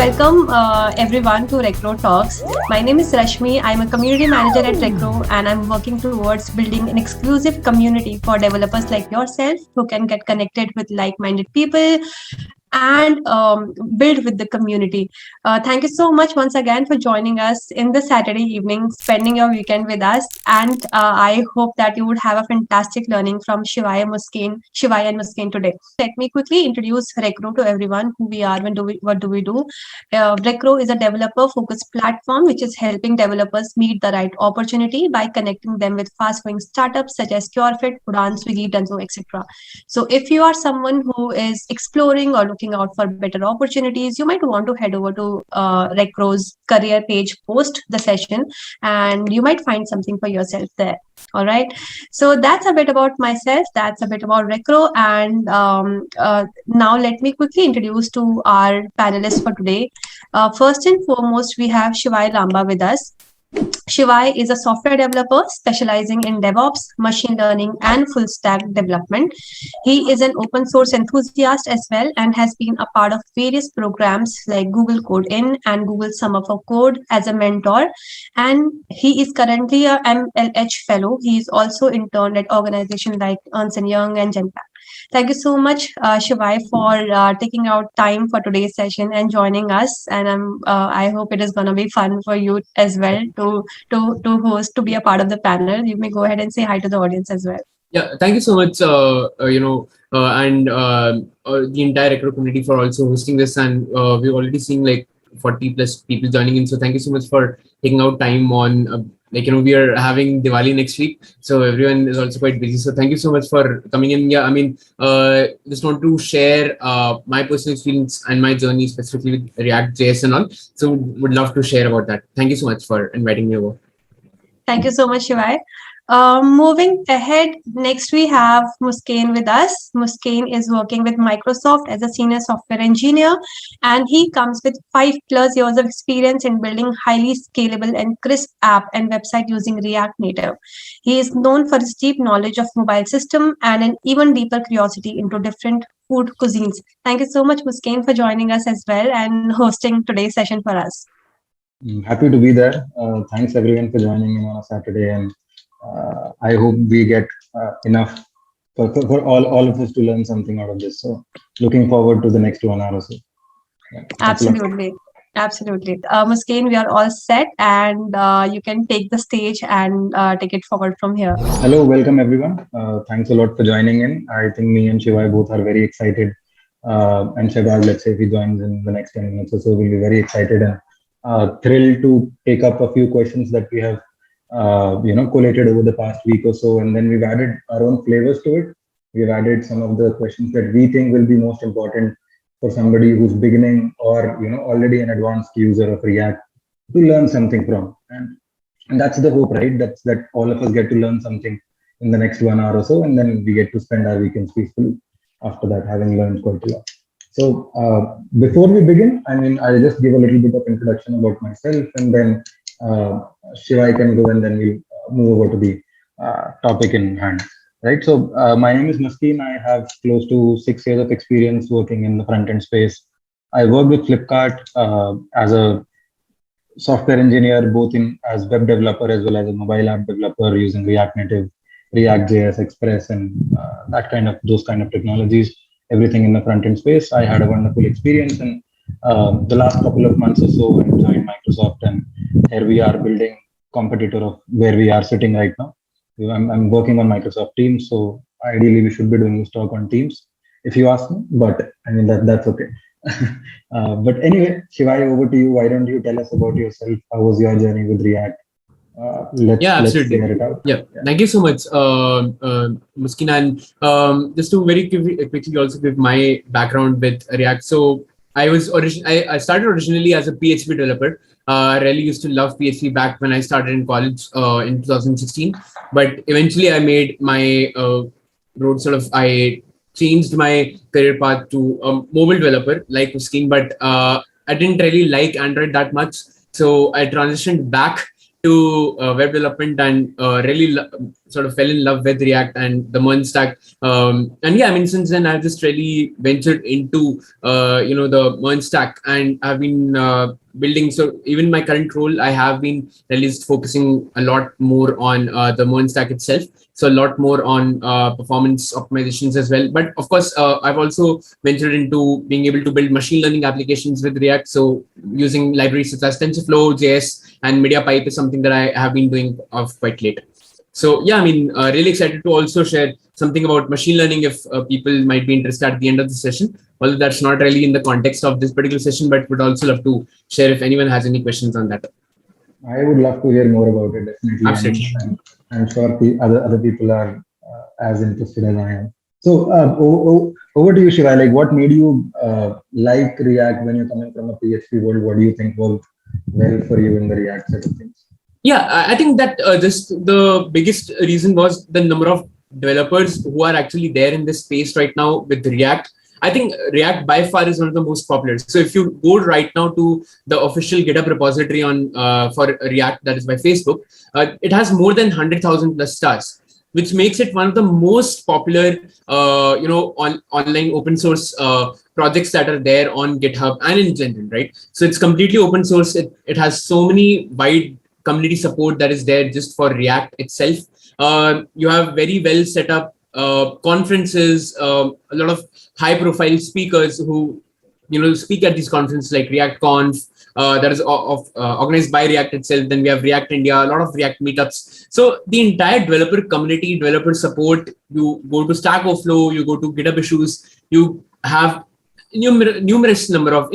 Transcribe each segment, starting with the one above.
welcome everyone to Recro Talks. My name is Rashmi. I'm a community manager at Recro and I'm working towards building an exclusive community for developers like yourself who can get connected with like-minded people and build with the community. Thank you so much once again for joining us in the Saturday evening, spending your weekend with us. And I hope that you would have a fantastic learning from Shivaya and Muskin today. Let me quickly introduce Recro to everyone, who we are and what do we do. Recro is a developer-focused platform which is helping developers meet the right opportunity by connecting them with fast-growing startups such as CureFit, Udan, Swiggy, Dunzo, etc. So if you are someone who is exploring or looking out for better opportunities, you might want to head over to Recro's career page post the session and you might find something for yourself there. All right. So that's a bit about myself. That's a bit about Recro. And now let me quickly introduce to our panelists for today. First and foremost, we have Shivai Lamba with us. Shivai is a software developer specializing in DevOps, machine learning, and full stack development. He is an open source enthusiast as well and has been a part of various programs like Google Code In and Google Summer for Code as a mentor. And he is currently a MLH fellow. He is also interned at organizations like Ernst & Young and Genpact. Thank you so much, Shivai, for taking out time for today's session and joining us. And I hope it is going to be fun for you as well to host, to be a part of the panel. You may go ahead and say hi to the audience as well. Yeah, thank you so much, and the entire Recro community for also hosting this. And we've already seen like 40 plus people joining in. So thank you so much for taking out time on, we are having Diwali next week. So everyone is also quite busy. So thank you so much for coming in. Yeah, I mean, just want to share my personal experience and my journey specifically with React.js and all. So would love to share about that. Thank you so much for inviting me over. Thank you so much, Shivai. Moving ahead, next we have Muskin with us. Muskin is working with Microsoft as a senior software engineer, and he comes with 5+ years of experience in building highly scalable and crisp app and website using React Native. He is known for his deep knowledge of mobile system and an even deeper curiosity into different food cuisines. Thank you so much, Muskin, for joining us as well and hosting today's session for us. Happy to be there. Thanks everyone for joining in on a Saturday, and I hope we get enough for all of us to learn something out of this. So looking forward to the next 1 hour or so. Yeah, absolutely. Muskin, we are all set and you can take the stage and take it forward from here. Hello, welcome everyone. Thanks a lot for joining in. I think me and Shivai both are very excited. And Shadab, let's say if he joins in the next 10 minutes or so, we'll be very excited and thrilled to take up a few questions that we have collated over the past week or so, and then we've added our own flavors to it. We've added some of the questions that we think will be most important for somebody who's beginning or already an advanced user of React to learn something from. And that's the hope, right? That all of us get to learn something in the next 1 hour or so, and then we get to spend our weekends peacefully after that, having learned quite a lot. So before we begin, I'll just give a little bit of introduction about myself, and then Shivai can go, and then we'll move over to the topic in hand. Right. So my name is Muskin. I have close to 6 years of experience working in the front-end space. I worked with Flipkart as a software engineer, both as web developer as well as a mobile app developer using React Native, React.js, Express, and those kind of technologies. Everything in the front-end space. I had a wonderful experience, and the last couple of months or so, I joined Microsoft, and here we are building competitor of where we are sitting right now. I'm working on Microsoft Teams, so ideally we should be doing this talk on Teams, if you ask me. But that's okay. But anyway, Shivai, over to you. Why don't you tell us about yourself? How was your journey with React? Let's figure it out. Yeah. Thank you so much, Muskin. And just to very quickly also give my background with React. So I started originally as a PHP developer. I really used to love PHP back when I started in college in 2016. But eventually I made my road I changed my career path to a mobile developer like Muskin, but I didn't really like Android that much. So I transitioned back into web development and really sort of fell in love with React and the MERN stack. And yeah, I mean, since then I've just really ventured into the MERN stack, and I've been building. So even my current role, I have been really focusing a lot more on the MERN stack itself. So a lot more on performance optimizations as well. But of course, I've also ventured into being able to build machine learning applications with React. So using libraries such as TensorFlow, JS, and MediaPipe is something that I have been doing of quite late. So yeah, I mean, really excited to also share something about machine learning if people might be interested at the end of the session. Although that's not really in the context of this particular session, but would also love to share if anyone has any questions on that. I would love to hear more about it, definitely. Absolutely. And I'm sure other people are as interested as I am. So over to you, Shiva. Like, what made you like React when you're coming from a PHP world? What do you think worked well for you in the React set of things? Yeah, I think that the biggest reason was the number of developers who are actually there in this space right now with React. I think React by far is one of the most popular. So if you go right now to the official GitHub repository on for React, that is by Facebook, it has more than 100,000 plus stars, which makes it one of the most popular, online open source projects that are there on GitHub and in general, right? So it's completely open source. It has so many wide community support that is there just for React itself. You have very well set up conferences, a lot of high profile speakers who speak at these conferences like ReactConf, that is organized by React itself. Then we have React India, a lot of React meetups. So the entire developer community, developer support, you go to Stack Overflow, you go to GitHub issues, you have innumerous number of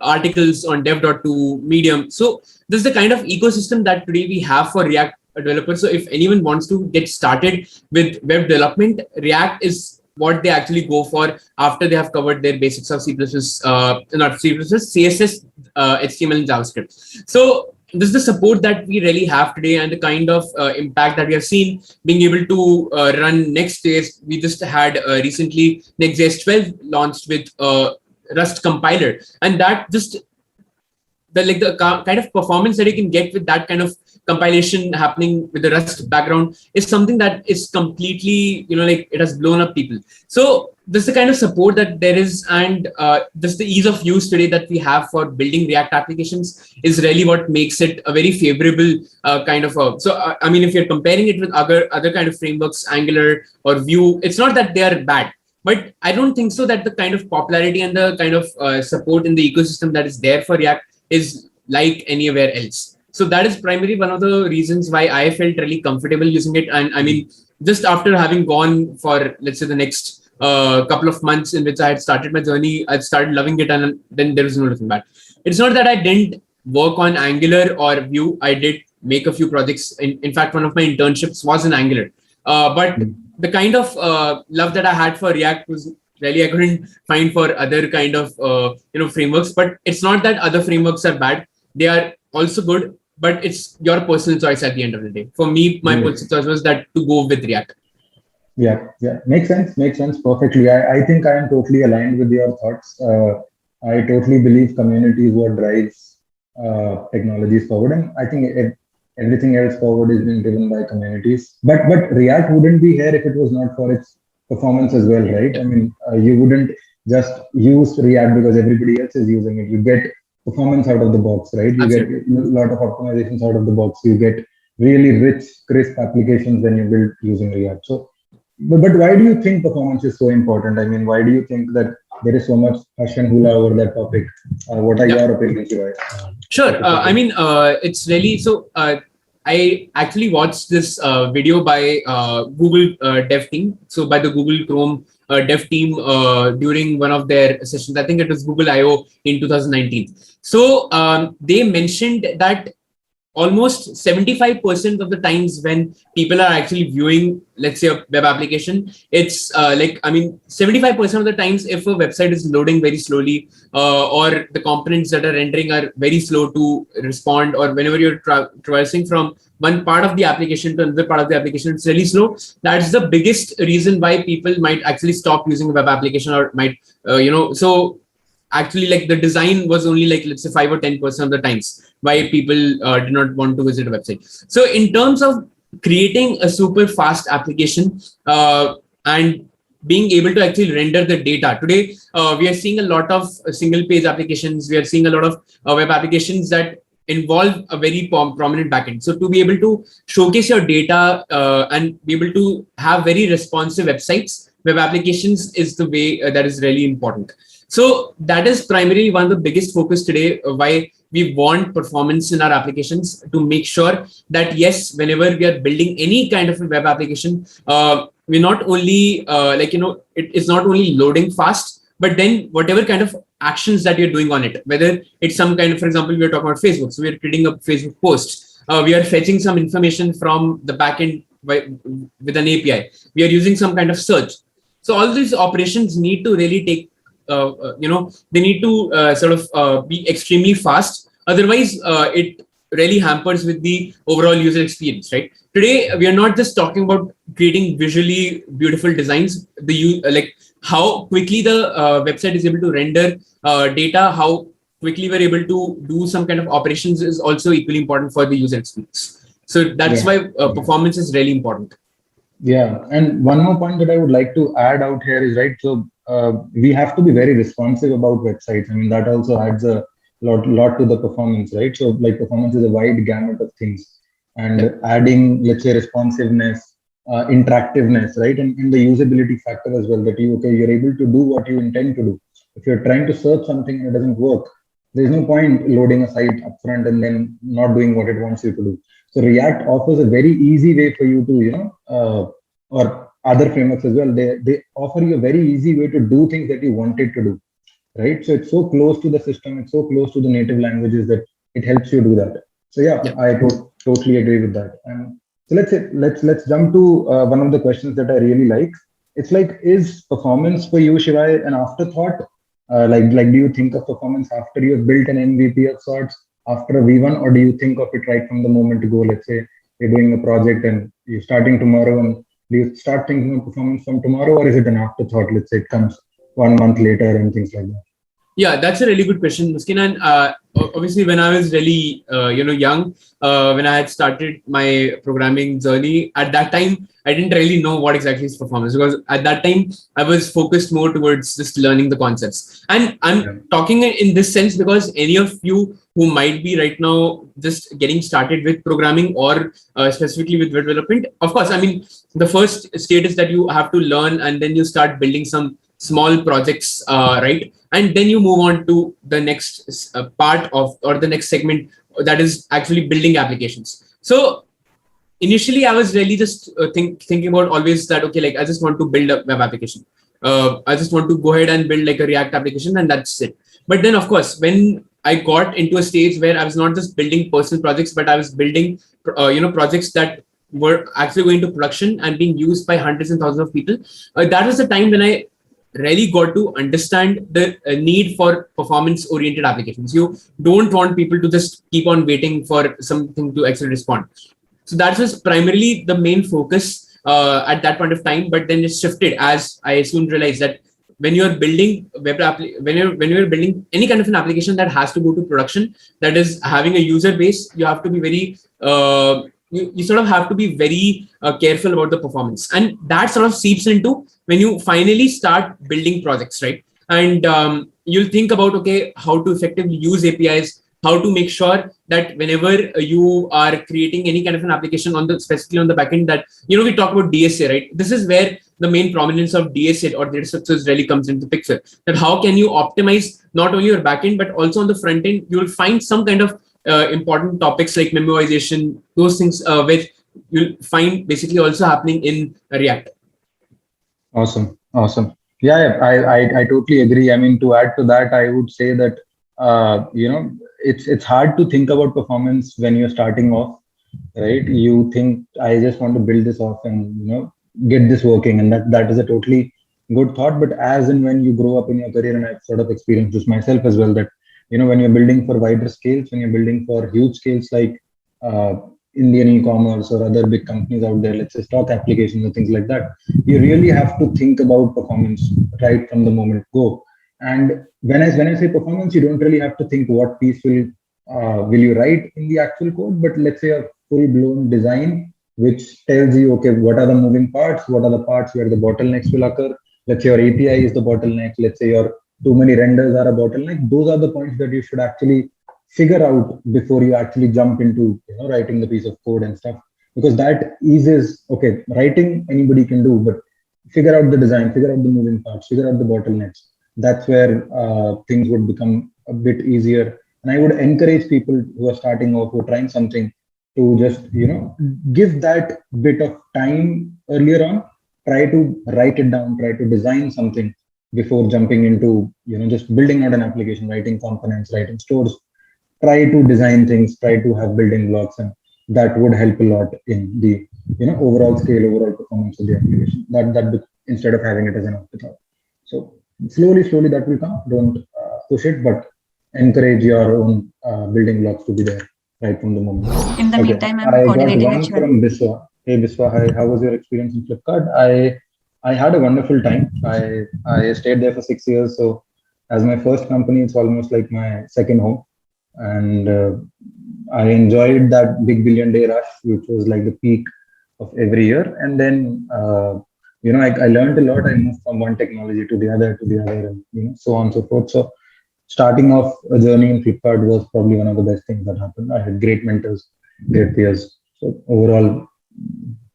articles on dev.to, Medium. So this is the kind of ecosystem that today we have for React developers. So if anyone wants to get started with web development, React is what they actually go for after they have covered their basics of CSS, HTML, and JavaScript. So this is the support that we really have today, and the kind of impact that we have seen being able to run Next.js. We just had recently Next.js 12 launched with Rust compiler, and that just the kind of performance that you can get with that kind of compilation happening with the Rust background is something that is completely, it has blown up people. So this is the kind of support that there is, and this the ease of use today that we have for building React applications is really what makes it a very favorable kind of I mean, if you're comparing it with other kind of frameworks, Angular or Vue, it's not that they are bad, but I don't think so that the kind of popularity and the kind of support in the ecosystem that is there for React is like anywhere else. So that is primarily one of the reasons why I felt really comfortable using it. And I mean, just after having gone for, let's say, the next couple of months in which I had started my journey, I started loving it, and then there was no looking back. It's not that I didn't work on Angular or Vue. I did make a few projects. In fact, one of my internships was in Angular. But the kind of love that I had for React was really I couldn't find for other kind of frameworks. But it's not that other frameworks are bad. They are also good, but it's your personal choice at the end of the day. For me, my personal choice was that to go with React. Yeah, makes sense perfectly. I think I am totally aligned with your thoughts. I totally believe community is what drives technologies forward, and I think everything else forward is being driven by communities. But React wouldn't be here if it was not for its performance as well, right? I mean, you wouldn't just use React because everybody else is using it. You get performance out of the box, right? You Absolutely. Get a lot of optimizations out of the box. You get really rich, crisp applications when you build using React. So, but why do you think performance is so important? I mean, why do you think that there is so much hush and hula over that topic? What are your opinions, Shiva? Sure. I mean, it's really so. I actually watched this video by Google Dev Team. So by the Google Chrome Dev Team during one of their sessions. I think it was Google I/O in 2019. So they mentioned that almost 75% of the times when people are actually viewing, let's say, a web application, it's 75% of the times if a website is loading very slowly or the components that are rendering are very slow to respond, or whenever you're traversing from one part of the application to another part of the application, it's really slow. That's the biggest reason why people might actually stop using a web application or might, so actually like the design was only like, let's say 5 or 10% of the times why people did not want to visit a website. So in terms of creating a super fast application and being able to actually render the data today, we are seeing a lot of single page applications. We are seeing a lot of web applications that involve a very prominent backend. So to be able to showcase your data and be able to have very responsive websites, web applications is the way that is really important. So that is primarily one of the biggest focus today, why we want performance in our applications, to make sure that yes, whenever we are building any kind of a web application, we're not only it is not only loading fast, but then whatever kind of actions that you're doing on it, whether it's some kind of, for example, we're talking about Facebook. So we're creating a Facebook post. We are fetching some information from the backend with an API. We are using some kind of search. So all these operations need to really take, they need to be extremely fast. Otherwise, it really hampers with the overall user experience, right? Today, we are not just talking about creating visually beautiful designs. How quickly the website is able to render data, how quickly we're able to do some kind of operations is also equally important for the user experience. So that's why performance is really important. Yeah, and one more point that I would like to add out here is, right, so we have to be very responsive about websites. I mean, that also adds a lot to the performance, right? So like performance is a wide gamut of things, and adding, let's say, responsiveness, interactiveness, right? And in the usability factor as well, that you're able to do what you intend to do. If you're trying to search something and it doesn't work, there's no point loading a site upfront and then not doing what it wants you to do. So React offers a very easy way for you to, or other frameworks as well. They offer you a very easy way to do things that you wanted to do, right? So it's so close to the system, it's so close to the native languages that it helps you do that. So I totally agree with that. And so let's jump to one of the questions that I really like. It's like, is performance for you, Shivai, an afterthought? Do you think of performance after you've built an MVP of sorts, after a V1, or do you think of it right from the moment to go? Let's say you're doing a project and you're starting tomorrow, and do you start thinking of performance from tomorrow, or is it an afterthought? Let's say it comes 1 month later and things like that. Yeah, that's a really good question, Muskin. And obviously, when I was really young, when I had started my programming journey, at that time, I didn't really know what exactly is performance, because at that time, I was focused more towards just learning the concepts. And I'm talking in this sense because any of you who might be right now just getting started with programming or specifically with web development, of course, I mean, the first state is that you have to learn, and then you start building some small projects, right? And then you move on to the next part of, or the next segment, that is actually building applications. So initially I was really just thinking about always that, okay, like I just want to build a web application. I just want to go ahead and build like a React application, and that's it. But then of course, when I got into a stage where I was not just building personal projects, but I was building, projects that were actually going to production and being used by hundreds and thousands of people. That was the time when I really got to understand the need for performance oriented applications. You don't want people to just keep on waiting for something to actually respond. So that was primarily the main focus at that point of time, but then it shifted as I soon realized that when you're building when you're building any kind of an application that has to go to production, that is having a user base, you have to be very you sort of have to be very careful about the performance, and that sort of seeps into when you finally start building projects, right? And you'll think about, okay, how to effectively use APIs, how to make sure that whenever you are creating any kind of an application specifically on the backend, that, we talk about DSA, right? This is where the main prominence of DSA or data structures really comes into the picture. That how can you optimize not only your backend, but also on the front end, you will find some kind of important topics like memoization, those things which you'll find basically also happening in React. Awesome. Yeah, I totally agree. I mean, to add to that, I would say that it's hard to think about performance when you're starting off, right? You think, I just want to build this off and get this working, and that is a totally good thought. But as and when you grow up in your career, and I've sort of experienced this myself as well, that when you're building for wider scales, when you're building for huge scales like Indian e-commerce or other big companies out there, let's say stock applications and things like that, you really have to think about performance right from the moment go. And when I say performance, you don't really have to think what piece will you write in the actual code, but let's say a full blown design which tells you, okay, what are the moving parts, what are the parts where the bottlenecks will occur. Let's say your API is the bottleneck. Let's say your too many renders are a bottleneck. Those are the points that you should actually figure out before you actually jump into writing the piece of code and stuff, because that eases, okay, writing anybody can do, but figure out the design, figure out the moving parts, figure out the bottlenecks. That's where things would become a bit easier. And I would encourage people who are starting off, who are trying something, to just give that bit of time earlier on. Try to write it down, try to design something before jumping into just building out an application, writing components, writing stores. Try to design things, try to have building blocks, and that would help a lot in the overall scale, overall performance of the application. Instead of having it as an afterthought. So slowly that will come. Don't push it, but encourage your own building blocks to be there right from the moment. In the meantime, I'm I got coordinating one with you. from Biswa. Hey Biswa, hi. How was your experience in Flipkart? I had a wonderful time. I stayed there for 6 years. So as my first company, it's almost like my second home. And I enjoyed that big billion day rush, which was like the peak of every year. And then I learned a lot. I moved from one technology to the other, and so on and so forth. So starting off a journey in Flipkart was probably one of the best things that happened. I had great mentors, great peers. So overall,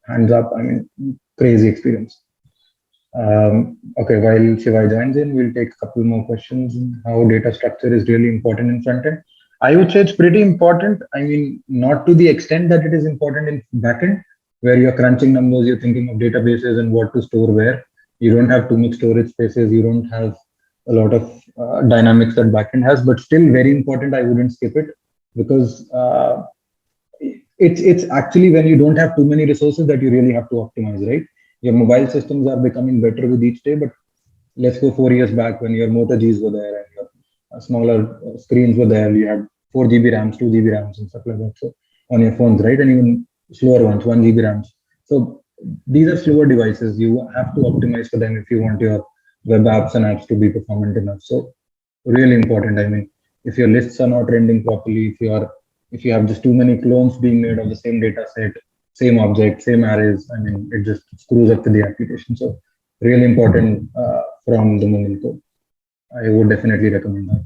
hands up, I mean, crazy experience. Okay, while Shivai joins in, we'll take a couple more questions. How data structure is really important in front end. I would say it's pretty important. I mean, not to the extent that it is important in backend, where you're crunching numbers, you're thinking of databases and what to store where. You don't have too much storage spaces. You don't have a lot of dynamics that backend has, but still very important. I wouldn't skip it, because it's actually when you don't have too many resources that you really have to optimize, right? Your mobile systems are becoming better with each day, but let's go 4 years back when your Moto Gs were there and your smaller screens were there. You had 4 GB RAMs, 2 GB RAMs, and stuff like that. So on your phones, right? And even slower ones, 1 GB RAMs. So these are slower devices. You have to optimize for them if you want your web apps and apps to be performant enough. So really important. I mean, if your lists are not rendering properly, if you have just too many clones being made of the same data set, same object, same arrays, I mean, it just screws up to the application. So really important from the Moonlight code. I would definitely recommend that.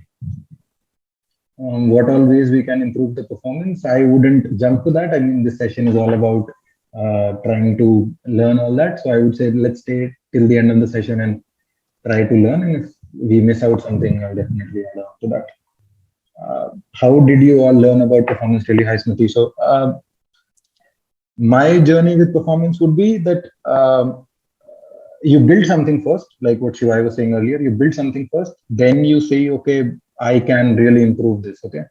What all ways we can improve the performance? I wouldn't jump to that. I mean, this session is all about trying to learn all that. So I would say let's stay till the end of the session and try to learn. And if we miss out something, I'll definitely add on to that. How did you all learn about performance really? Hi, Smriti. So my journey with performance would be that you build something first, like what Shivai was saying earlier. You build something first, then you say, okay, I can really improve this, okay?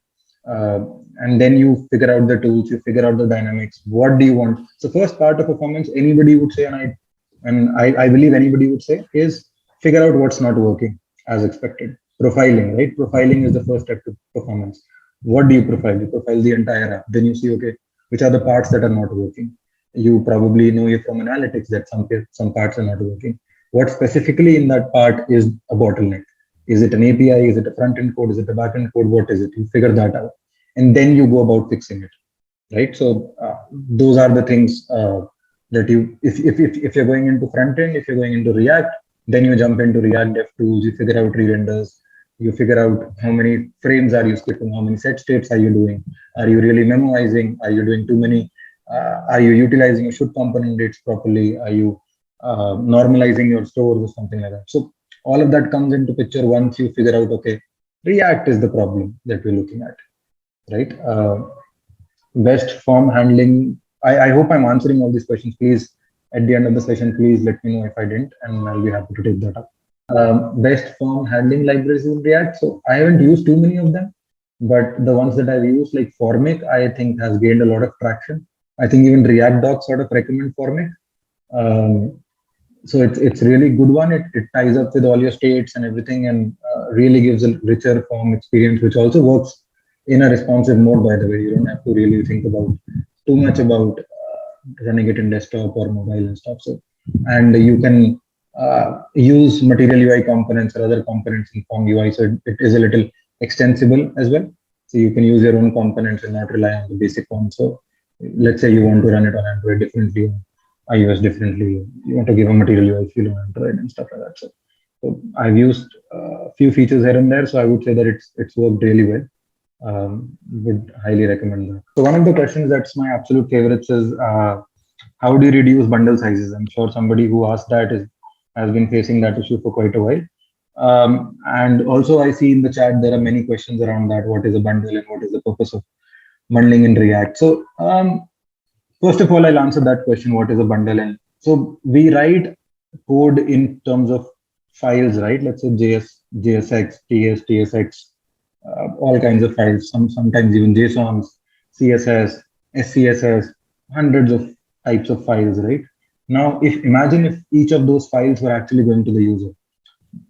And then you figure out the tools, you figure out the dynamics. What do you want? So first part of performance, anybody would say, and I believe anybody would say, is figure out what's not working as expected. Profiling, right? Profiling is the first step to performance. What do you profile? You profile the entire app. Then you see, okay, which are the parts that are not working. You probably know it from analytics that some parts are not working. What specifically in that part is a bottleneck? Is it an API? Is it a front-end code? Is it a back-end code? What is it? You figure that out. And then you go about fixing it, right? So those are the things that you, if you're going into front-end, if you're going into React, then you jump into React DevTools, you figure out re-renders, you figure out how many frames are you skipping, how many set states are you doing? Are you really memoizing? Are you doing too many? Are you utilizing your should component dates properly? Are you normalizing your stores or something like that? So all of that comes into picture once you figure out, okay, React is the problem that we're looking at, right? Best form handling. I hope I'm answering all these questions. Please, at the end of the session, please let me know if I didn't, and I'll be happy to take that up. Best form handling libraries in React. So I haven't used too many of them, but the ones that I've used, like Formic, I think has gained a lot of traction. I think even React Docs sort of recommend Formic. So it's really good one. It ties up with all your states and everything, and really gives a richer form experience, which also works in a responsive mode, by the way. You don't have to really think about too much about running it in desktop or mobile and stuff. So, and you can use Material UI components or other components in Form UI. So it is a little extensible as well. So you can use your own components and not rely on the basic one. So let's say you want to run it on Android differently, iOS differently. You want to give a Material UI feel on Android and stuff like that. So I've used a few features here and there. So I would say that it's worked really well. Would highly recommend that. So one of the questions that's my absolute favorites is how do you reduce bundle sizes? I'm sure somebody who asked that has been facing that issue for quite a while. And also I see in the chat there are many questions around that. What is a bundle and what is the purpose of bundling in React? So first of all, I'll answer that question. What is a bundle? And so we write code in terms of files, right? Let's say JS, JSX, TS, TSX, all kinds of files, sometimes even JSONs, CSS, SCSS, hundreds of types of files, right? Now, imagine if each of those files were actually going to the user,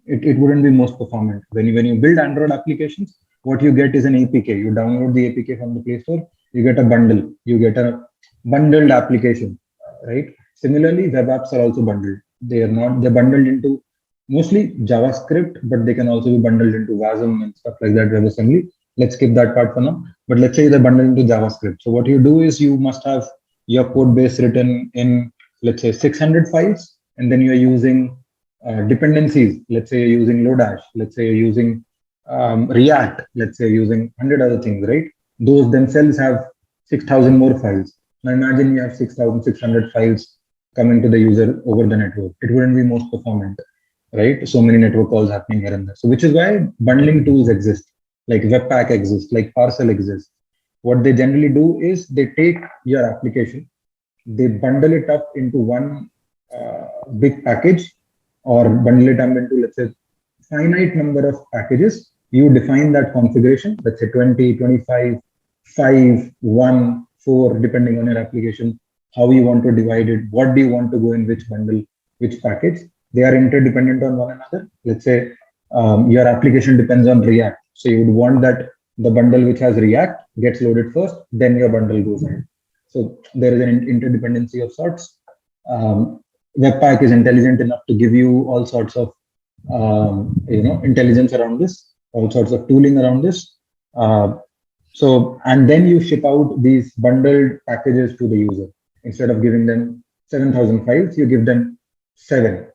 it wouldn't be most performant. When you build Android applications, what you get is an APK. You download the APK from the Play Store, you get a bundle, you get a bundled application, right? Similarly, web apps are also bundled. They're bundled into mostly JavaScript, but they can also be bundled into WASM and stuff like that, WebAssembly. Let's skip that part for now. But let's say they're bundled into JavaScript. So what you do is you must have your code base written in, let's say, 600 files, and then you're using dependencies. Let's say you're using Lodash. Let's say you're using React. Let's say you're using 100 other things, right? Those themselves have 6,000 more files. Now imagine you have 6,600 files coming to the user over the network. It wouldn't be most performant, right? So many network calls happening here and there. So which is why bundling tools exist, like Webpack exists, like Parcel exists. What they generally do is they take your application, they bundle it up into one big package, or bundle it up into, let's say, finite number of packages. You define that configuration, let's say 20, 25, 5, 1, 4, depending on your application, how you want to divide it, what do you want to go in which bundle, which package. They are interdependent on one another. Let's say your application depends on React. So you would want that the bundle which has React gets loaded first, then your bundle goes in. So there is an interdependency of sorts. Webpack is intelligent enough to give you all sorts of intelligence around this, all sorts of tooling around this. And then you ship out these bundled packages to the user. Instead of giving them 7,000 files, you give them 7,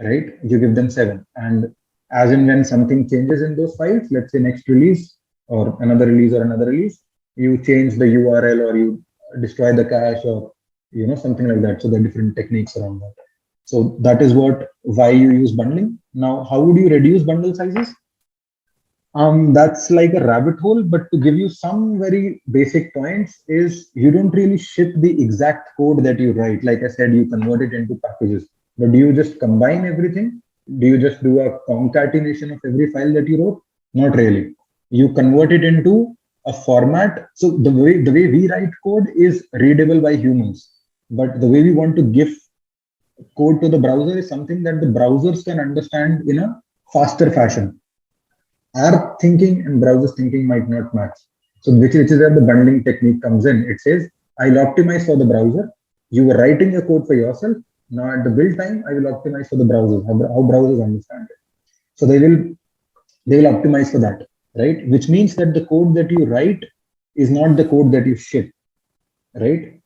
right? You give them 7. And as and when something changes in those files, let's say next release or another release, you change the URL or you destroy the cache or something like that. So there are different techniques around that. So that is why you use bundling. Now, how would you reduce bundle sizes? That's like a rabbit hole, but to give you some very basic points is you don't really ship the exact code that you write. Like I said, you convert it into packages, but do you just combine everything? Do you just do a concatenation of every file that you wrote? Not really. You convert it into a format. So the way we write code is readable by humans, but the way we want to give code to the browser is something that the browsers can understand in a faster fashion. Our thinking and browser's thinking might not match. So which is where the bundling technique comes in. It says, I'll optimize for the browser. You were writing your code for yourself. Now at the build time, I will optimize for the browsers, how browsers understand it. So they will optimize for that, right? Which means that the code that you write is not the code that you ship, right?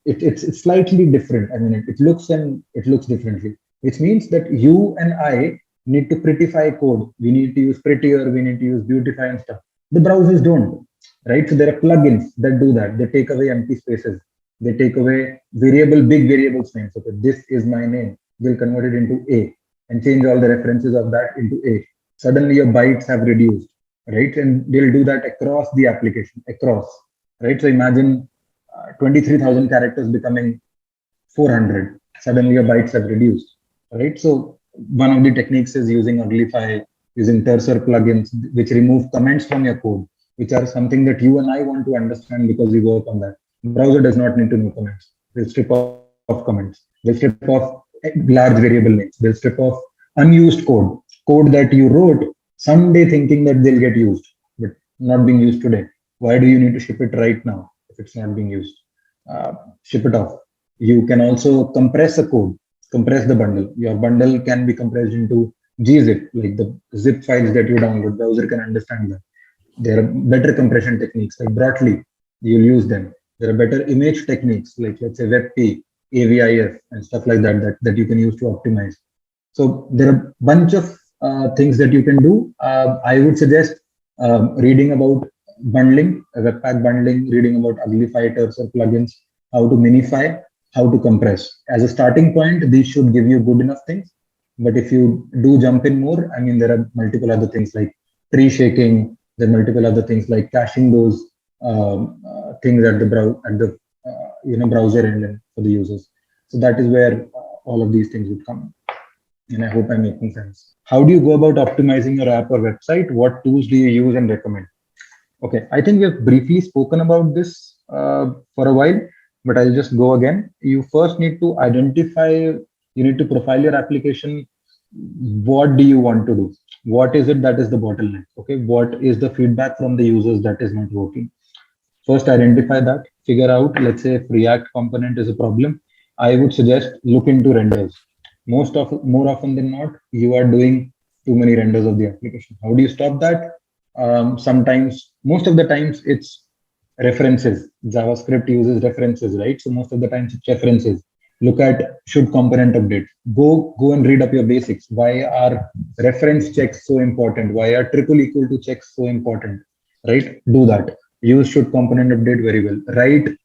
It's slightly different. I mean, it looks differently, which means that you and I need to prettify code. We need to use prettier, we need to use beautify and stuff. The browsers don't, right? So there are plugins that do that. They take away empty spaces. They take away big variables names. Okay, this is my name. We'll convert it into A and change all the references of that into A. Suddenly your bytes have reduced, right? And they'll do that across the application, right? So imagine 23,000 characters becoming 400. Suddenly your bytes have reduced, right? So one of the techniques is using Uglify, using Telsor plugins, which remove comments from your code, which are something that you and I want to understand because we work on that. Browser does not need to know comments. They'll strip off comments. They'll strip off large variable names. They'll strip off unused code that you wrote someday thinking that they'll get used, but not being used today. Why do you need to ship it right now if it's not being used? Ship it off. You can also compress a code. compress the bundle. Your bundle can be compressed into gzip, like the zip files that you download. Browser can understand that. There are better compression techniques like Brotli. You'll use them. There are better image techniques like, let's say, WebP, AVIF, and stuff like that you can use to optimize. So there are a bunch of things that you can do. I would suggest reading about bundling, Webpack bundling, reading about uglifighters or plugins, how to minify, how to compress. As a starting point, these should give you good enough things. But if you do jump in more, I mean, there are multiple other things like tree shaking. There are multiple other things like caching those things at the browser end for the users. So that is where all of these things would come. And I hope I'm making sense. How do you go about optimizing your app or website? What tools do you use and recommend? Okay, I think we've briefly spoken about this for a while, but I'll just go again. You first need to identify, you need to profile your application. What do you want to do? What is it that is the bottleneck? Okay, what is the feedback from the users that is not working? First, identify that, figure out, let's say if React component is a problem, I would suggest look into renders. More often than not, you are doing too many renders of the application. How do you stop that? Sometimes, most of the times it's references. JavaScript uses references, right? So most of the times it's references. Look at should component update. Go and read up your basics. Why are reference checks so important? Why are triple equal to checks so important? Right? Do that. Use should component update very well. Write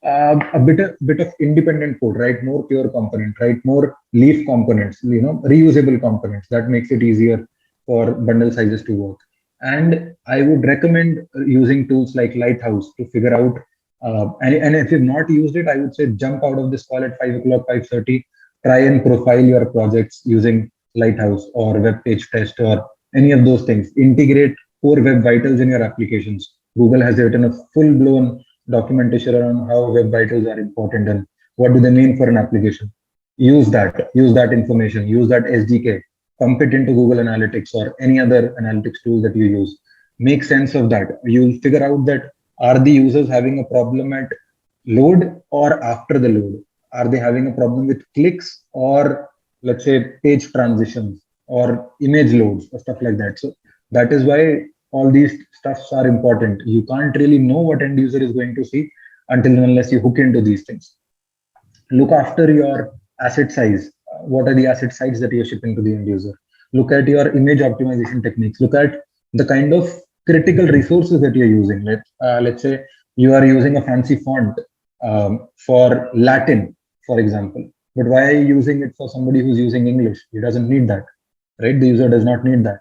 a bit of independent code, right? More pure component, right? More leaf components, reusable components. That makes it easier for bundle sizes to work. And I would recommend using tools like Lighthouse to figure out. And if you've not used it, I would say jump out of this call at 5 o'clock, 5:30. Try and profile your projects using Lighthouse or Web Page Test or any of those things. Integrate core web vitals in your applications. Google has written a full-blown documentation around how web vitals are important and what do they mean for an application. Use that information, use that SDK, pump it into Google Analytics or any other analytics tool that you use. Make sense of that. You'll figure out that are the users having a problem at load or after the load? Are they having a problem with clicks or, let's say, page transitions or image loads or stuff like that? So that is why all these stuffs are important. You can't really know what end user is going to see unless you hook into these things. Look after your asset size. What are the asset size that you're shipping to the end user? Look at your image optimization techniques. Look at the kind of critical resources that you're using. Let's say you are using a fancy font for Latin, for example. But why are you using it for somebody who's using English? He doesn't need that, right? The user does not need that.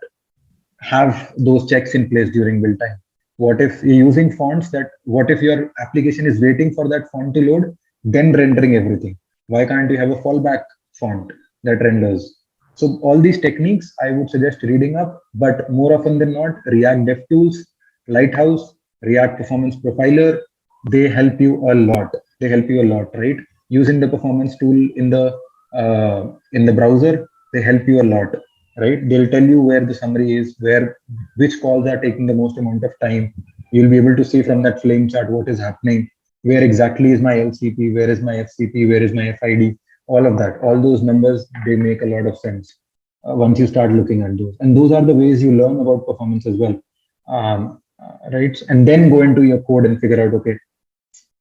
Have those checks in place during build time. What if you're using fonts what if your application is waiting for that font to load, then rendering everything? Why can't you have a fallback font that renders? So all these techniques, I would suggest reading up, but more often than not, React DevTools, Lighthouse, React Performance Profiler, they help you a lot. Right? Using the performance tool in the browser, they help you a lot. Right? They'll tell you where the summary is, which calls are taking the most amount of time. You'll be able to see from that flame chart what is happening, where exactly is my LCP, where is my FCP, where is my FID, all of that. All those numbers, they make a lot of sense once you start looking at those. And those are the ways you learn about performance as well. Right? And then go into your code and figure out, okay,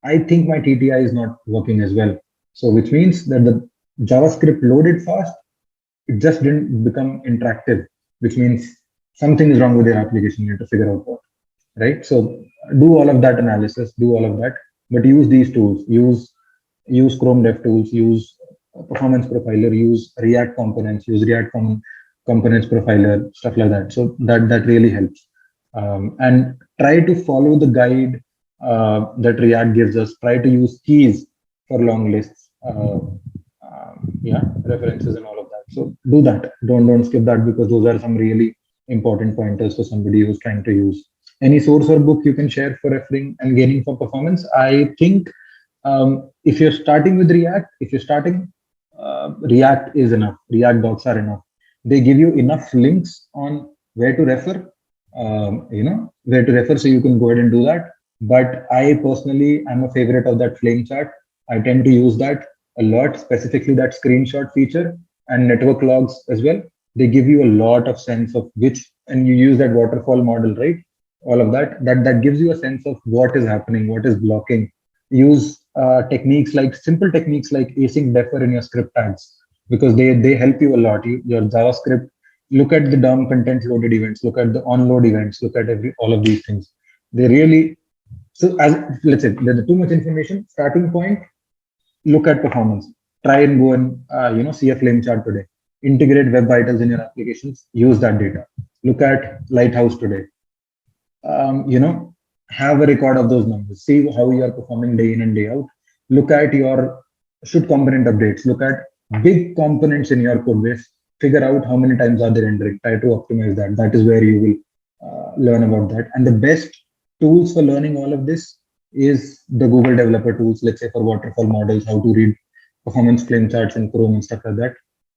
I think my TTI is not working as well. So which means that the JavaScript loaded fast, it just didn't become interactive, which means something is wrong with your application. You have to figure out what, right? So do all of that analysis, do all of that, but use these tools. Use Chrome DevTools, use Performance Profiler, use React Components, use React Components Profiler, stuff like that. So that really helps. And try to follow the guide that React gives us. Try to use keys for long lists. References and all of that. So do that. Don't skip that, because those are some really important pointers for somebody who's trying to use. Any source or book you can share for referring and gaining for performance? I think if you're starting with React, React is enough. React docs are enough. They give you enough links on where to refer, so you can go ahead and do that. But I personally am a favorite of that flame chart. I tend to use that. a lot, specifically that screenshot feature and network logs as well. They give you a lot of sense of which, and you use that waterfall model, right? All of that gives you a sense of what is happening, what is blocking. Use simple techniques like async defer in your script tags, because they help you a lot. Your JavaScript, look at the DOM content loaded events, look at the onload events, look at all of these things. They really, so as let's say there's too much information, starting point, look at performance. Try and go and see a flame chart today. Integrate web vitals in your applications. Use that data. Look at Lighthouse today. Have a record of those numbers. See how you are performing day in and day out. Look at your should component updates. Look at big components in your code base. Figure out how many times are they rendering. Try to optimize that. That is where you will learn about that. And the best tools for learning all of this is the Google developer tools, let's say for waterfall models, how to read performance flame charts in Chrome and stuff like that.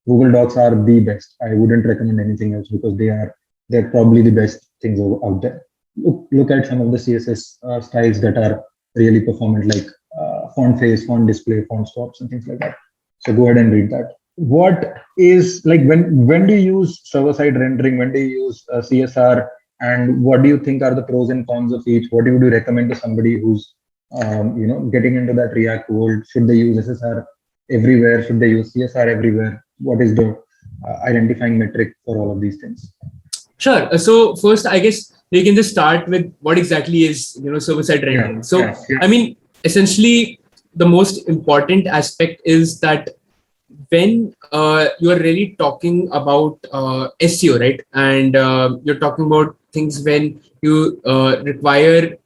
Google Docs are the best. I wouldn't recommend anything else because they're probably the best things out there. Look at some of the CSS styles that are really performant, like font face, font display, font swaps, and things like that. So go ahead and read that. What is like when do you use server-side rendering? When do you use CSR? And what do you think are the pros and cons of each? What would you recommend to somebody who's getting into that React world? Should they use SSR everywhere? Should they use CSR everywhere? What is the identifying metric for all of these things? Sure. So first, I guess we can just start with what exactly is server-side rendering. I mean, essentially, the most important aspect is that when you are really talking about SEO, right? And you're talking about things when you require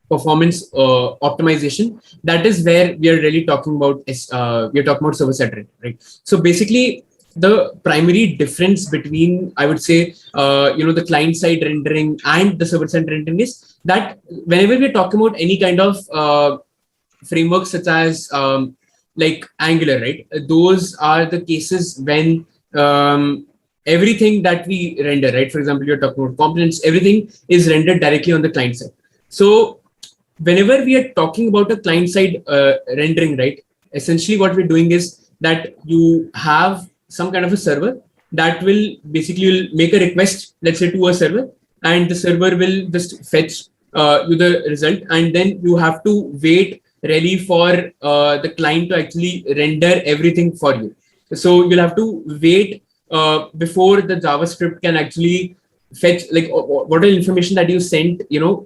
performance optimization, that is where we are really talking about server-side rendering, right? So basically, the primary difference between, I would say, the client-side rendering and the server-side rendering is that whenever we're talking about any kind of frameworks such as like Angular, right? Those are the cases when everything that we render, right? For example, you're talking about components, everything is rendered directly on the client side. So whenever we are talking about a client-side rendering, right? Essentially what we're doing is that you have some kind of a server that will basically make a request, let's say, to a server, and the server will just fetch you the result, and then you have to wait really for the client to actually render everything for you. So you'll have to wait before the JavaScript can actually fetch like whatever information that you sent,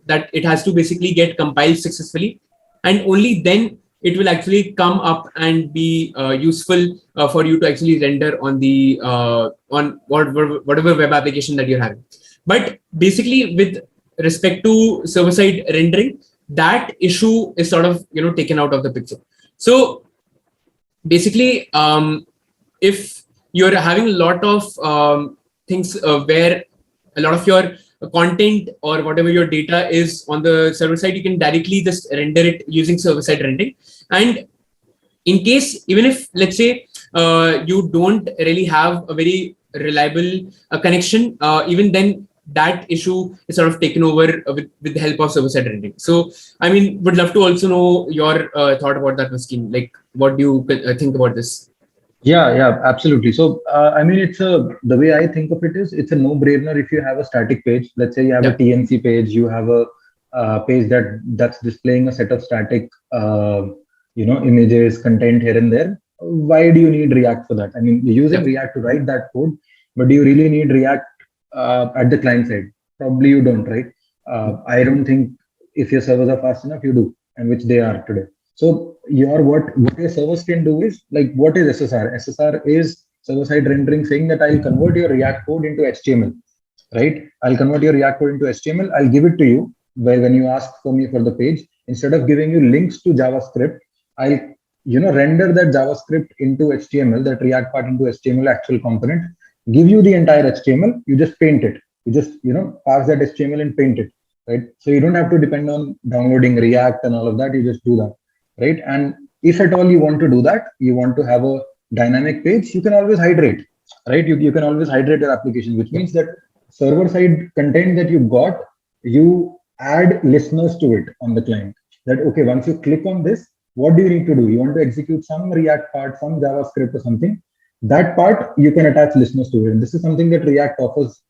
that it has to basically get compiled successfully, and only then it will actually come up and be useful for you to actually render on the on whatever web application that you're having. But basically, with respect to server-side rendering, that issue is sort of taken out of the picture. So basically, if you're having a lot of things where a lot of your content or whatever your data is on the server side, you can directly just render it using server-side rendering. And in case, even if let's say you don't really have a very reliable connection, even then that issue is sort of taken over with the help of server-side rendering. So, I mean, would love to also know your thought about that, Muskin. Like, what do you think about this? Yeah, absolutely. So, I mean, the way I think of it is, it's a no-brainer if you have a static page. Let's say you have a TNC page, you have a page that's displaying a set of static, images, content here and there. Why do you need React for that? I mean, you're using React to write that code, but do you really need React at the client side? Probably you don't, right? I don't think if your servers are fast enough, you do, and which they are today. So what your servers can do is, like, what is SSR? SSR is server-side rendering, saying that I'll convert your React code into HTML, right? I'll convert your React code into HTML. I'll give it to you when you ask for me for the page. Instead of giving you links to JavaScript, I'll render that JavaScript into HTML, that React part into HTML actual component, give you the entire HTML. You just paint it. You just parse that HTML and paint it, right? So you don't have to depend on downloading React and all of that. You just do that. Right. And if at all you want to do that, you want to have a dynamic page, you can always hydrate, right? You can always hydrate your application, which means that server-side content that you got, you add listeners to it on the client. That, okay, once you click on this, what do you need to do? You want to execute some React part, some JavaScript or something. That part you can attach listeners to it. And this is something that React offers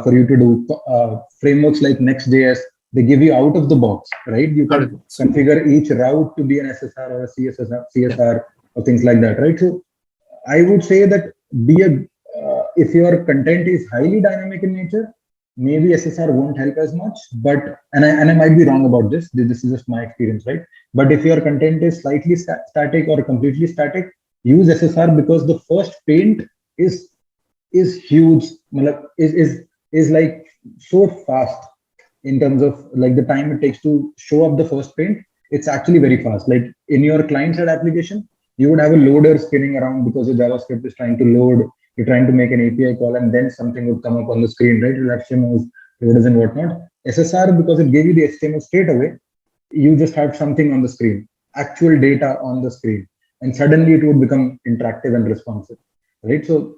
for you to do. Frameworks like Next.js, they give you out of the box, right? You can configure each route to be an SSR or a CSR or things like that, right? So I would say that if your content is highly dynamic in nature, maybe SSR won't help as much. But and I might be wrong about this. This is just my experience, right? But if your content is slightly static or completely static, use SSR, because the first paint is huge, is like so fast in terms of like the time it takes to show up the first paint. It's actually very fast. Like in your client-side application, you would have a loader spinning around because your JavaScript is trying to load. You're trying to make an API call, and then something would come up on the screen, right? You'll have HTML, loaders and whatnot. SSR, because it gave you the HTML straight away, you just have something on the screen, actual data on the screen, and suddenly it would become interactive and responsive, right? So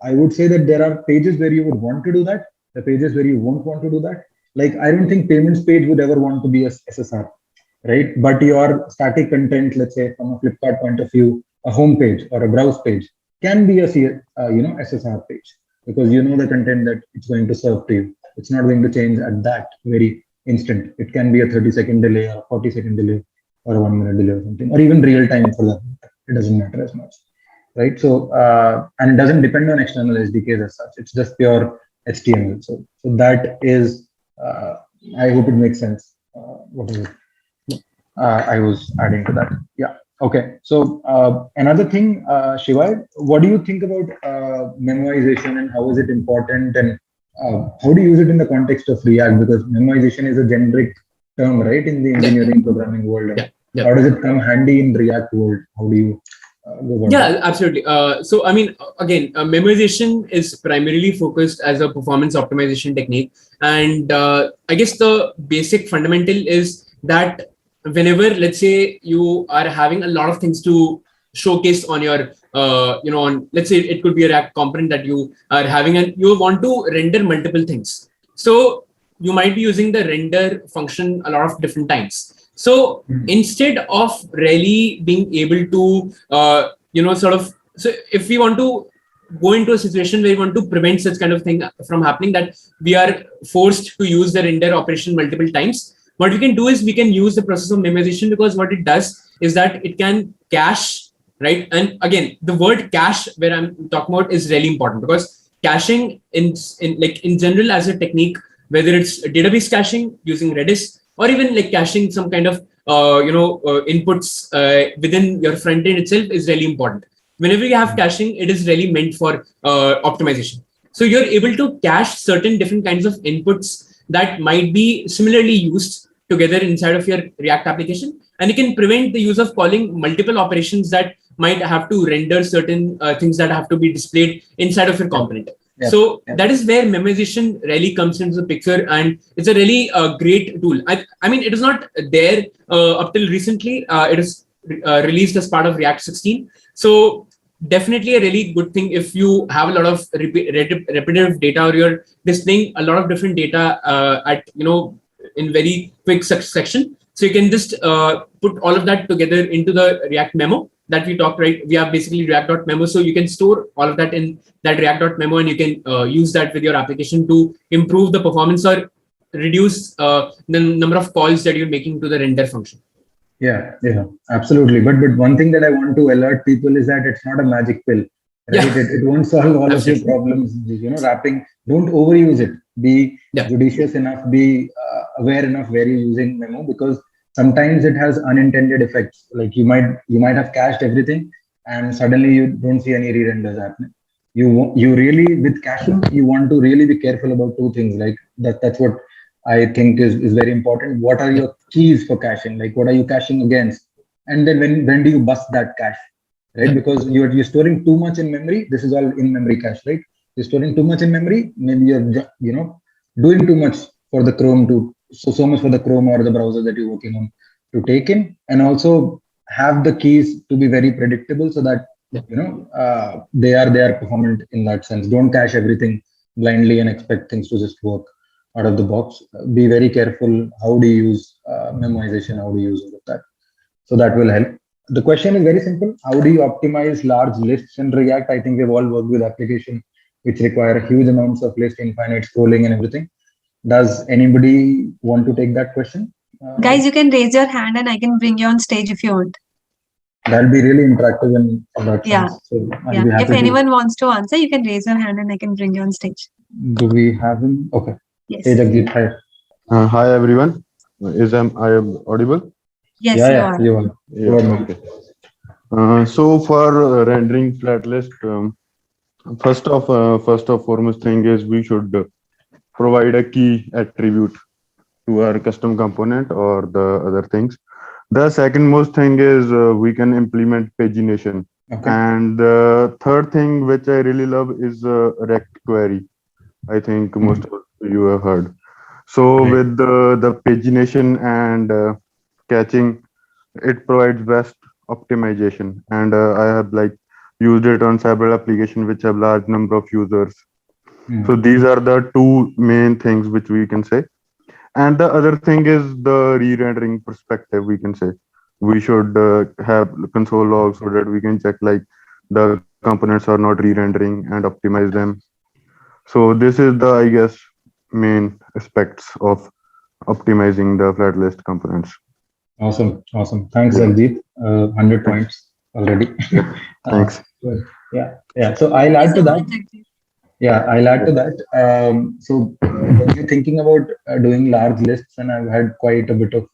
I would say that there are pages where you would want to do that, the pages where you won't want to do that. Like I don't think payments page would ever want to be a SSR, right? But your static content, let's say from a Flipkart point of view, a home page or a browse page can be a SSR page, because you know the content that it's going to serve to you. It's not going to change at that very instant. It can be a 30-second delay or 40-second delay or a 1 minute delay or something, or even real time for that. It doesn't matter as much, right? So, and it doesn't depend on external SDKs as such. It's just pure HTML. So that is, I hope it makes sense. What is it? I was adding to that. Yeah. Okay. So another thing, Shivai, what do you think about memoization, and how is it important, and how do you use it in the context of React? Because memoization is a generic term, right, in the engineering programming world. How does it come handy in React world? How do you go about that? Absolutely. So, I mean, again, memoization is primarily focused as a performance optimization technique. And I guess the basic fundamental is that whenever, let's say, you are having a lot of things to showcase on your, let's say it could be a React component that you are having, and you want to render multiple things. So you might be using the render function a lot of different times. So instead of really being able to, so if we want to go into a situation where we want to prevent such kind of thing from happening, that we are forced to use the render operation multiple times, what we can do is we can use the process of memoization, because what it does is that it can cache, right? And again, the word cache where I'm talking about is really important, because caching in general as a technique, whether it's database caching using Redis, or even like caching some kind of inputs within your front end itself, is really important. Whenever you have caching, it is really meant for optimization. So you're able to cache certain different kinds of inputs that might be similarly used together inside of your React application, and you can prevent the use of calling multiple operations that might have to render certain things that have to be displayed inside of your component. So that is where memoization really comes into the picture, and it's a really great tool. I mean, it is not there up till recently. It is released as part of React 16. So definitely a really good thing if you have a lot of repetitive data, or you're displaying a lot of different data in very quick succession. So you can just put all of that together into the React memo that we talked, right? We have basically React.memo. So you can store all of that in that React.memo, and you can use that with your application to improve the performance or reduce the number of calls that you're making to the render function. Yeah, absolutely. But one thing that I want to alert people is that it's not a magic pill, right? It won't solve all of your problems. Wrapping, don't overuse it. Be judicious enough, be aware enough where you're using memo, because sometimes it has unintended effects. Like you might have cached everything, and suddenly you don't see any re-renders happening. You really, with caching, you want to really be careful about two things. Like that's what I think is very important. What are your keys for caching? Like what are you caching against? And then when do you bust that cache, right? Because you're storing too much in memory. This is all in memory cache, right? You're storing too much in memory. Maybe you're doing too much for the Chrome so much for the Chrome or the browser that you're working on to take in, and also have the keys to be very predictable, so that they are performant in that sense. Don't cache everything blindly and expect things to just work out of the box. Be very careful. How do you use memoization? How do you use all of that? So that will help. The question is very simple. How do you optimize large lists in React? I think we've all worked with applications which require huge amounts of list, infinite scrolling and everything. Does anybody want to take that question? Guys, you can raise your hand and I can bring you on stage if you want. That'll be really interactive in that Yeah. sense. So I'll Yeah. be happy If anyone wants to answer, you can raise your hand and I can bring you on stage. Do we have him? Okay. Yes. Hey, Jagjit, hi. Hi everyone. I am audible? Yes, Yeah, you yeah, are. you are. Yeah. Go ahead, Okay. So for rendering flat list, first of foremost thing is we should provide a key attribute to our custom component or the other things. The second most thing is we can implement pagination. Okay. And the third thing which I really love is rect query. I think most of you have heard. So Great. with the pagination and caching, it provides best optimization. And I have like used it on several applications which have large number of users. So these are the two main things which we can say. And the other thing is the re-rendering perspective, we can say. We should have console logs so that we can check like the components are not re-rendering and optimize them. So this is the, I guess, main aspects of optimizing the flat list components. Awesome. Thanks, Yeah. Jagjit. 100 points already. Thanks. Yeah. So I'll add to that. Jagjit. Yeah, I'll add to that. So when you're thinking about doing large lists, and I've had quite a bit of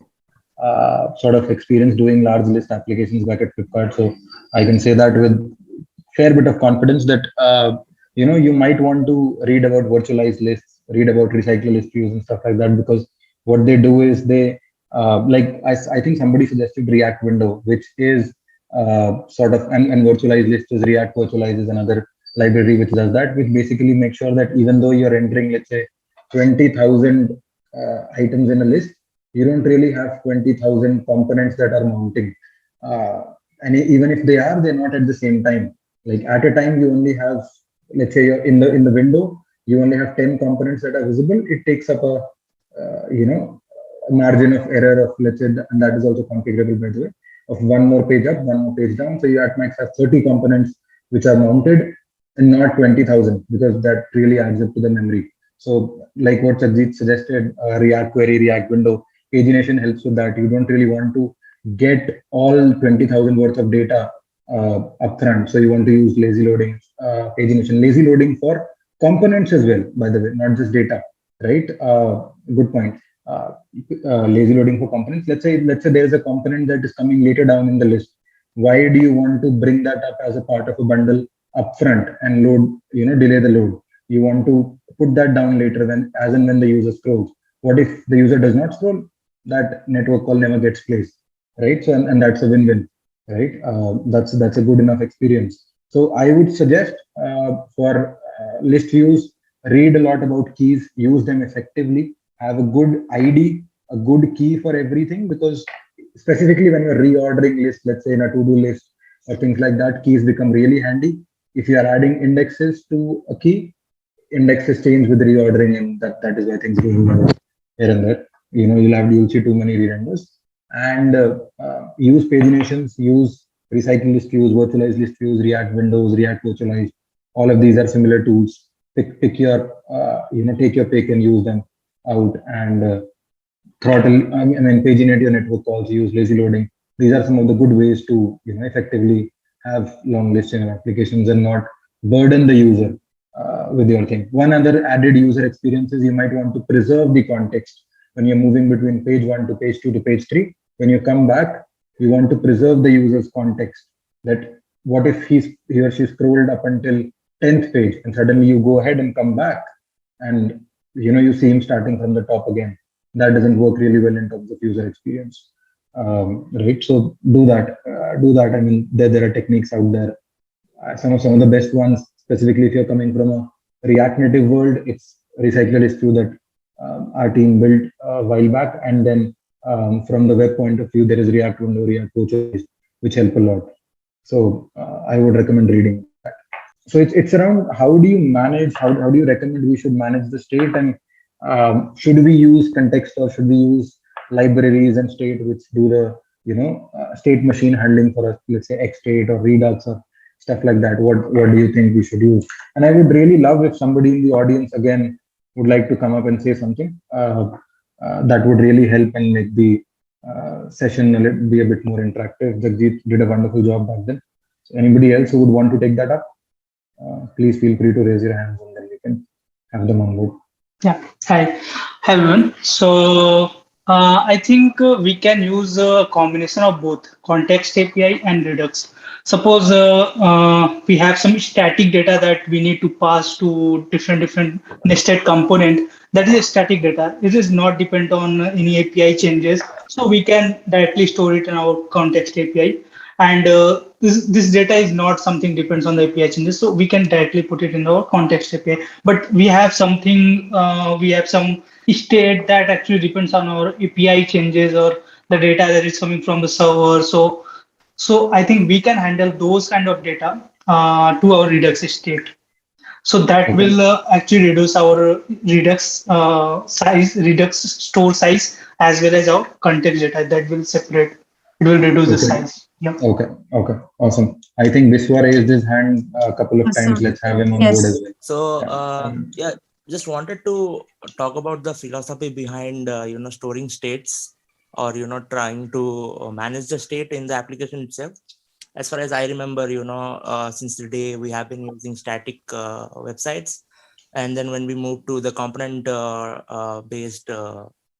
sort of experience doing large list applications back at Flipkart, so I can say that with fair bit of confidence that you might want to read about virtualized lists, read about recycle list views and stuff like that, because what they do is they like I think somebody suggested React window, which is sort of and virtualized list is React virtualize is another library which does that, which basically makes sure that even though you're entering, let's say, 20,000 items in a list, you don't really have 20,000 components that are mounting. And even if they are, they're not at the same time. Like at a time, you only have, let's say, you're in the window, you only have 10 components that are visible. It takes up a margin of error of, let's say, and that is also configurable by the way, of one more page up, one more page down. So you at max have 30 components which are mounted and not 20,000, because that really adds up to the memory. So like what Jagjit suggested, React query, React window, pagination helps with that. You don't really want to get all 20,000 worth of data upfront. So you want to use lazy loading, pagination, lazy loading for components as well, by the way, not just data, right? Good point. Lazy loading for components. Let's say there is a component that is coming later down in the list. Why do you want to bring that up as a part of a bundle upfront and load, delay the load? You want to put that down later as and when the user scrolls. What if the user does not scroll? That network call never gets placed, right? So and that's a win-win, right? That's a good enough experience. So I would suggest for list views, read a lot about keys, use them effectively, have a good ID, a good key for everything, because specifically when you're reordering lists, let's say in a to-do list or things like that, keys become really handy. If you are adding indexes to a key, indexes change with reordering, and that is why things go here and there. You'll see too many re-renders. And use paginations, use recycle list views, virtualized list views, React windows, React virtualized. All of these are similar tools. Pick your, take your pick and use them out. And throttle, paginate your network calls, use lazy loading. These are some of the good ways to effectively have long listing of applications and not burden the user with your thing. One other added user experience is you might want to preserve the context when you're moving between page 1 to page 2 to page 3. When you come back, you want to preserve the user's context. That what if he or she scrolled up until 10th page and suddenly you go ahead and come back and you see him starting from the top again. That doesn't work really well in terms of user experience, right? So do that. I mean, there are techniques out there. Some of the best ones, specifically if you're coming from a React Native world, it's Recycler list view that our team built a while back, and then from the web point of view, there is React Window, React Coaches, which help a lot. So I would recommend reading that. So it's around how do you manage, how do you recommend we should manage the state, and should we use context or should we use libraries and state which do the state machine handling for us, let's say X-state or Redux or stuff like that. What do you think we should use? And I would really love if somebody in the audience again would like to come up and say something. That would really help and make the session be a bit more interactive. Jagjit did a wonderful job back then. So anybody else who would want to take that up, please feel free to raise your hands and then we can have them on board. Yeah. Hi everyone. So I think we can use a combination of both context API and Redux. Suppose we have some static data that we need to pass to different nested component. That is static data. It is not dependent on any API changes. So we can directly store it in our context API. And this data is not something depends on the API changes. So we can directly put it in our context API. But we have something, we have some state that actually depends on our API changes or the data that is coming from the server. So I think we can handle those kind of data to our Redux state. So that will actually reduce our Redux size, Redux store size, as well as our context data that will separate. It will reduce the size. Yeah. Okay. Awesome. I think Viswa raised his hand a couple of times. Let's have him on board as well. So just wanted to talk about the philosophy behind storing states or trying to manage the state in the application itself. As far as I remember, since the day we have been using static websites, and then when we moved to the component based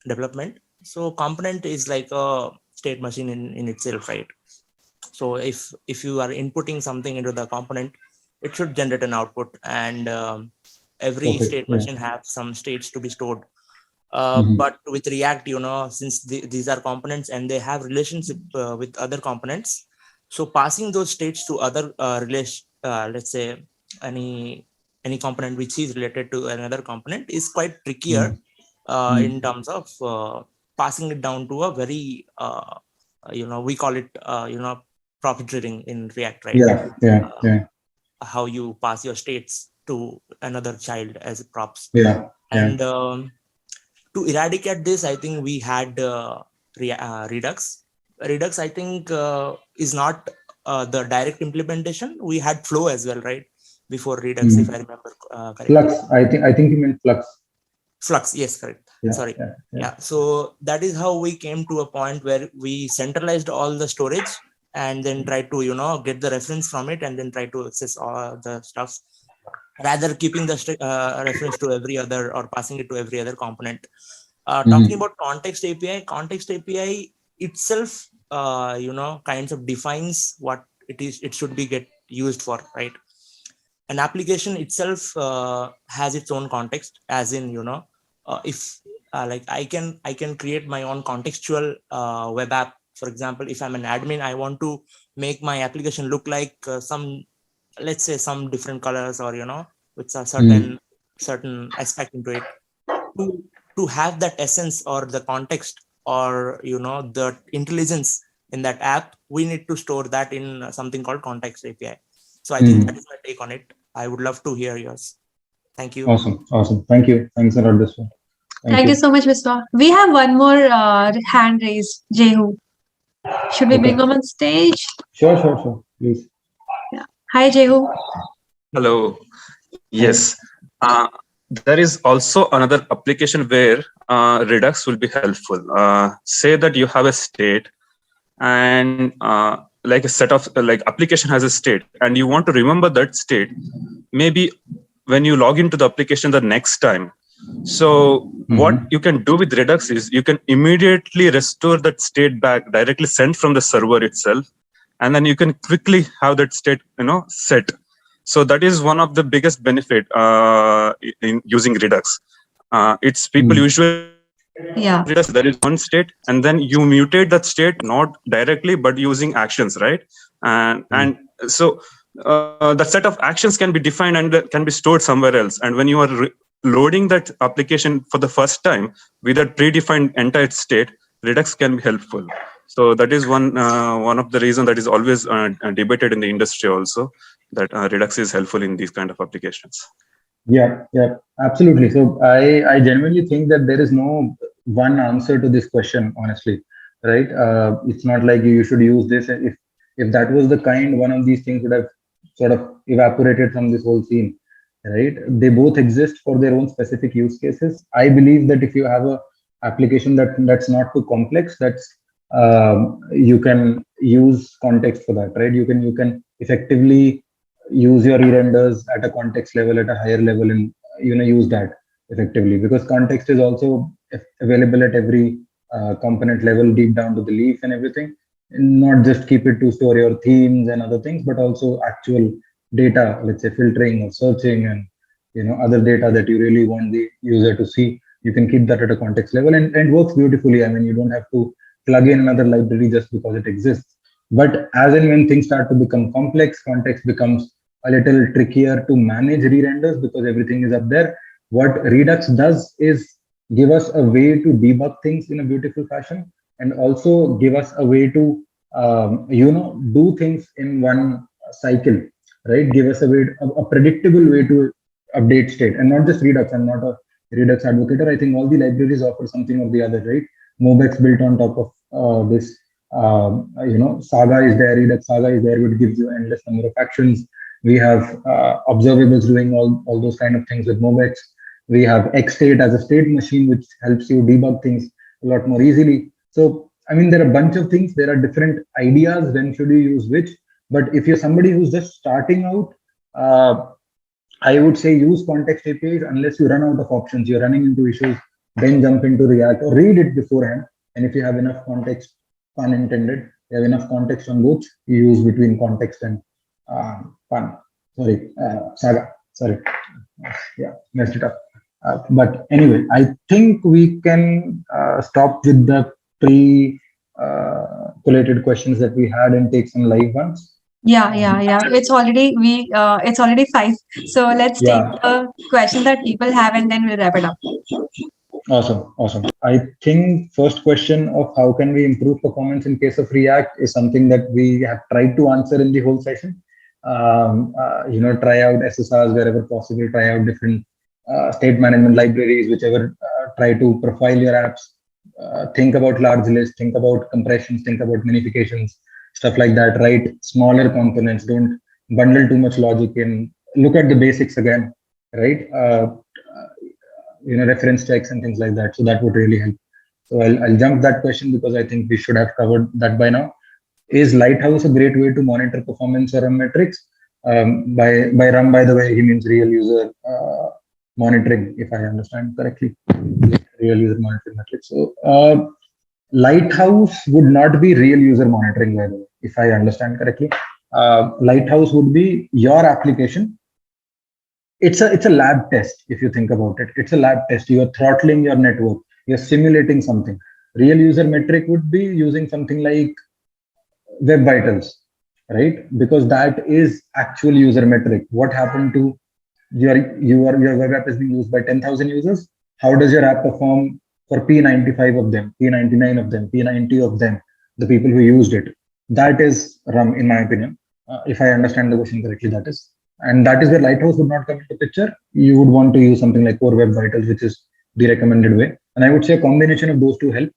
development, so component is like a state machine in itself, right? So if you are inputting something into the component, it should generate an output, and every state machine have some states to be stored. But with React, since these are components and they have relationship with other components, so passing those states to other let's say any component which is related to another component is quite trickier in terms of passing it down to a very we call it property ring in React, right? Yeah. How you pass your states to another child as props. And to eradicate this, I think we had Redux. Redux, I think, is not the direct implementation. We had Flow as well, right? Before Redux, if I remember correctly. Flux. I think you meant Flux. Flux, yes, correct. Sorry. Yeah. So that is how we came to a point where we centralized all the storage and then try to, get the reference from it and then try to access all the stuff, rather keeping the reference to every other or passing it to every other component. Talking about context API itself, kinds of defines what it should be get used for, right? An application itself has its own context, as in, if like I can create my own contextual web app. For example, if I'm an admin, I want to make my application look like let's say some different colors or with a certain aspect into it. To have that essence or the context or the intelligence in that app, we need to store that in something called context API. So I think that is my take on it. I would love to hear yours. Thank you. Awesome. Thank you. Thanks a lot, Viswa. Thank you so much, Viswa. We have one more hand raised, Jehu. Should we bring him on stage? Sure. Please. Yeah. Hi, Jehu. Hello. Yes. There is also another application where Redux will be helpful. Say that you have a state and like a set of application has a state and you want to remember that state maybe when you log into the application the next time. So what you can do with Redux is you can immediately restore that state back directly sent from the server itself, and then you can quickly have that state set. So that is one of the biggest benefit in using Redux. It's people usually Redux, there is one state and then you mutate that state not directly but using actions, right? And so the set of actions can be defined and can be stored somewhere else. And when you are loading that application for the first time with a predefined entire state, Redux can be helpful. So that is one of the reasons that is always debated in the industry also, that Redux is helpful in these kind of applications. Yeah, absolutely. So I genuinely think that there is no one answer to this question, honestly. right? It's not like you should use this. If that was the kind, one of these things would have sort of evaporated from this whole scene, right? They both exist for their own specific use cases. I believe that if you have a application that's not too complex, that's you can use context for that, right? You can effectively use your re-renders at a context level, at a higher level, and use that effectively, because context is also available at every component level, deep down to the leaf and everything, and not just keep it to store your themes and other things, but also actual data, let's say filtering or searching, and other data that you really want the user to see. You can keep that at a context level, and works beautifully. I mean, you don't have to plug in another library just because it exists. But as and when things start to become complex, context becomes a little trickier to manage re-renders because everything is up there. What Redux does is give us a way to debug things in a beautiful fashion, and also give us a way to do things in one cycle, right? Give us a predictable way to update state, and not just Redux. I'm not a Redux advocate. I think all the libraries offer something or the other, right? Mobex built on top of this. Saga is there, Redux Saga is there, which gives you endless number of actions. We have observables doing all those kind of things with Mobex. We have Xstate as a state machine, which helps you debug things a lot more easily. So, I mean, there are a bunch of things. There are different ideas. When should you use which? But if you're somebody who's just starting out, I would say use context APIs unless you run out of options. You're running into issues, then jump into React or read it beforehand. And if you have enough context, pun intended, you have enough context on both, you use between context and Saga. Sorry. Yeah, messed it up. But anyway, I think we can stop with the collated questions that we had and take some live ones. Yeah. It's already 5. So let's take the question that people have, and then we'll wrap it up. Awesome. I think first question of how can we improve performance in case of React is something that we have tried to answer in the whole session. Try out SSRs wherever possible, try out different state management libraries, whichever, try to profile your apps, think about large lists, think about compressions, think about minifications, stuff like that. Write smaller components, don't bundle too much logic in, look at the basics again, right? Reference checks and things like that. So that would really help. So I'll jump that question because I think we should have covered that by now. Is Lighthouse a great way to monitor performance or RUM metrics? By RUM, by the way, he means real user monitoring, if I understand correctly. Real user monitoring metrics. So Lighthouse would not be real user monitoring, by the way, if I understand correctly. Lighthouse would be your application. It's a lab test, if you think about it. It's a lab test. You are throttling your network. You're simulating something. Real user metric would be using something like Web Vitals, right? Because that is actual user metric. What happened to your web app is being used by 10,000 users? How does your app perform for P95 of them, P99 of them, P90 of them, the people who used it? That is RUM, in my opinion. If I understand the question correctly, that is. And that is where Lighthouse would not come into picture. You would want to use something like Core Web Vitals, which is the recommended way. And I would say a combination of those two help.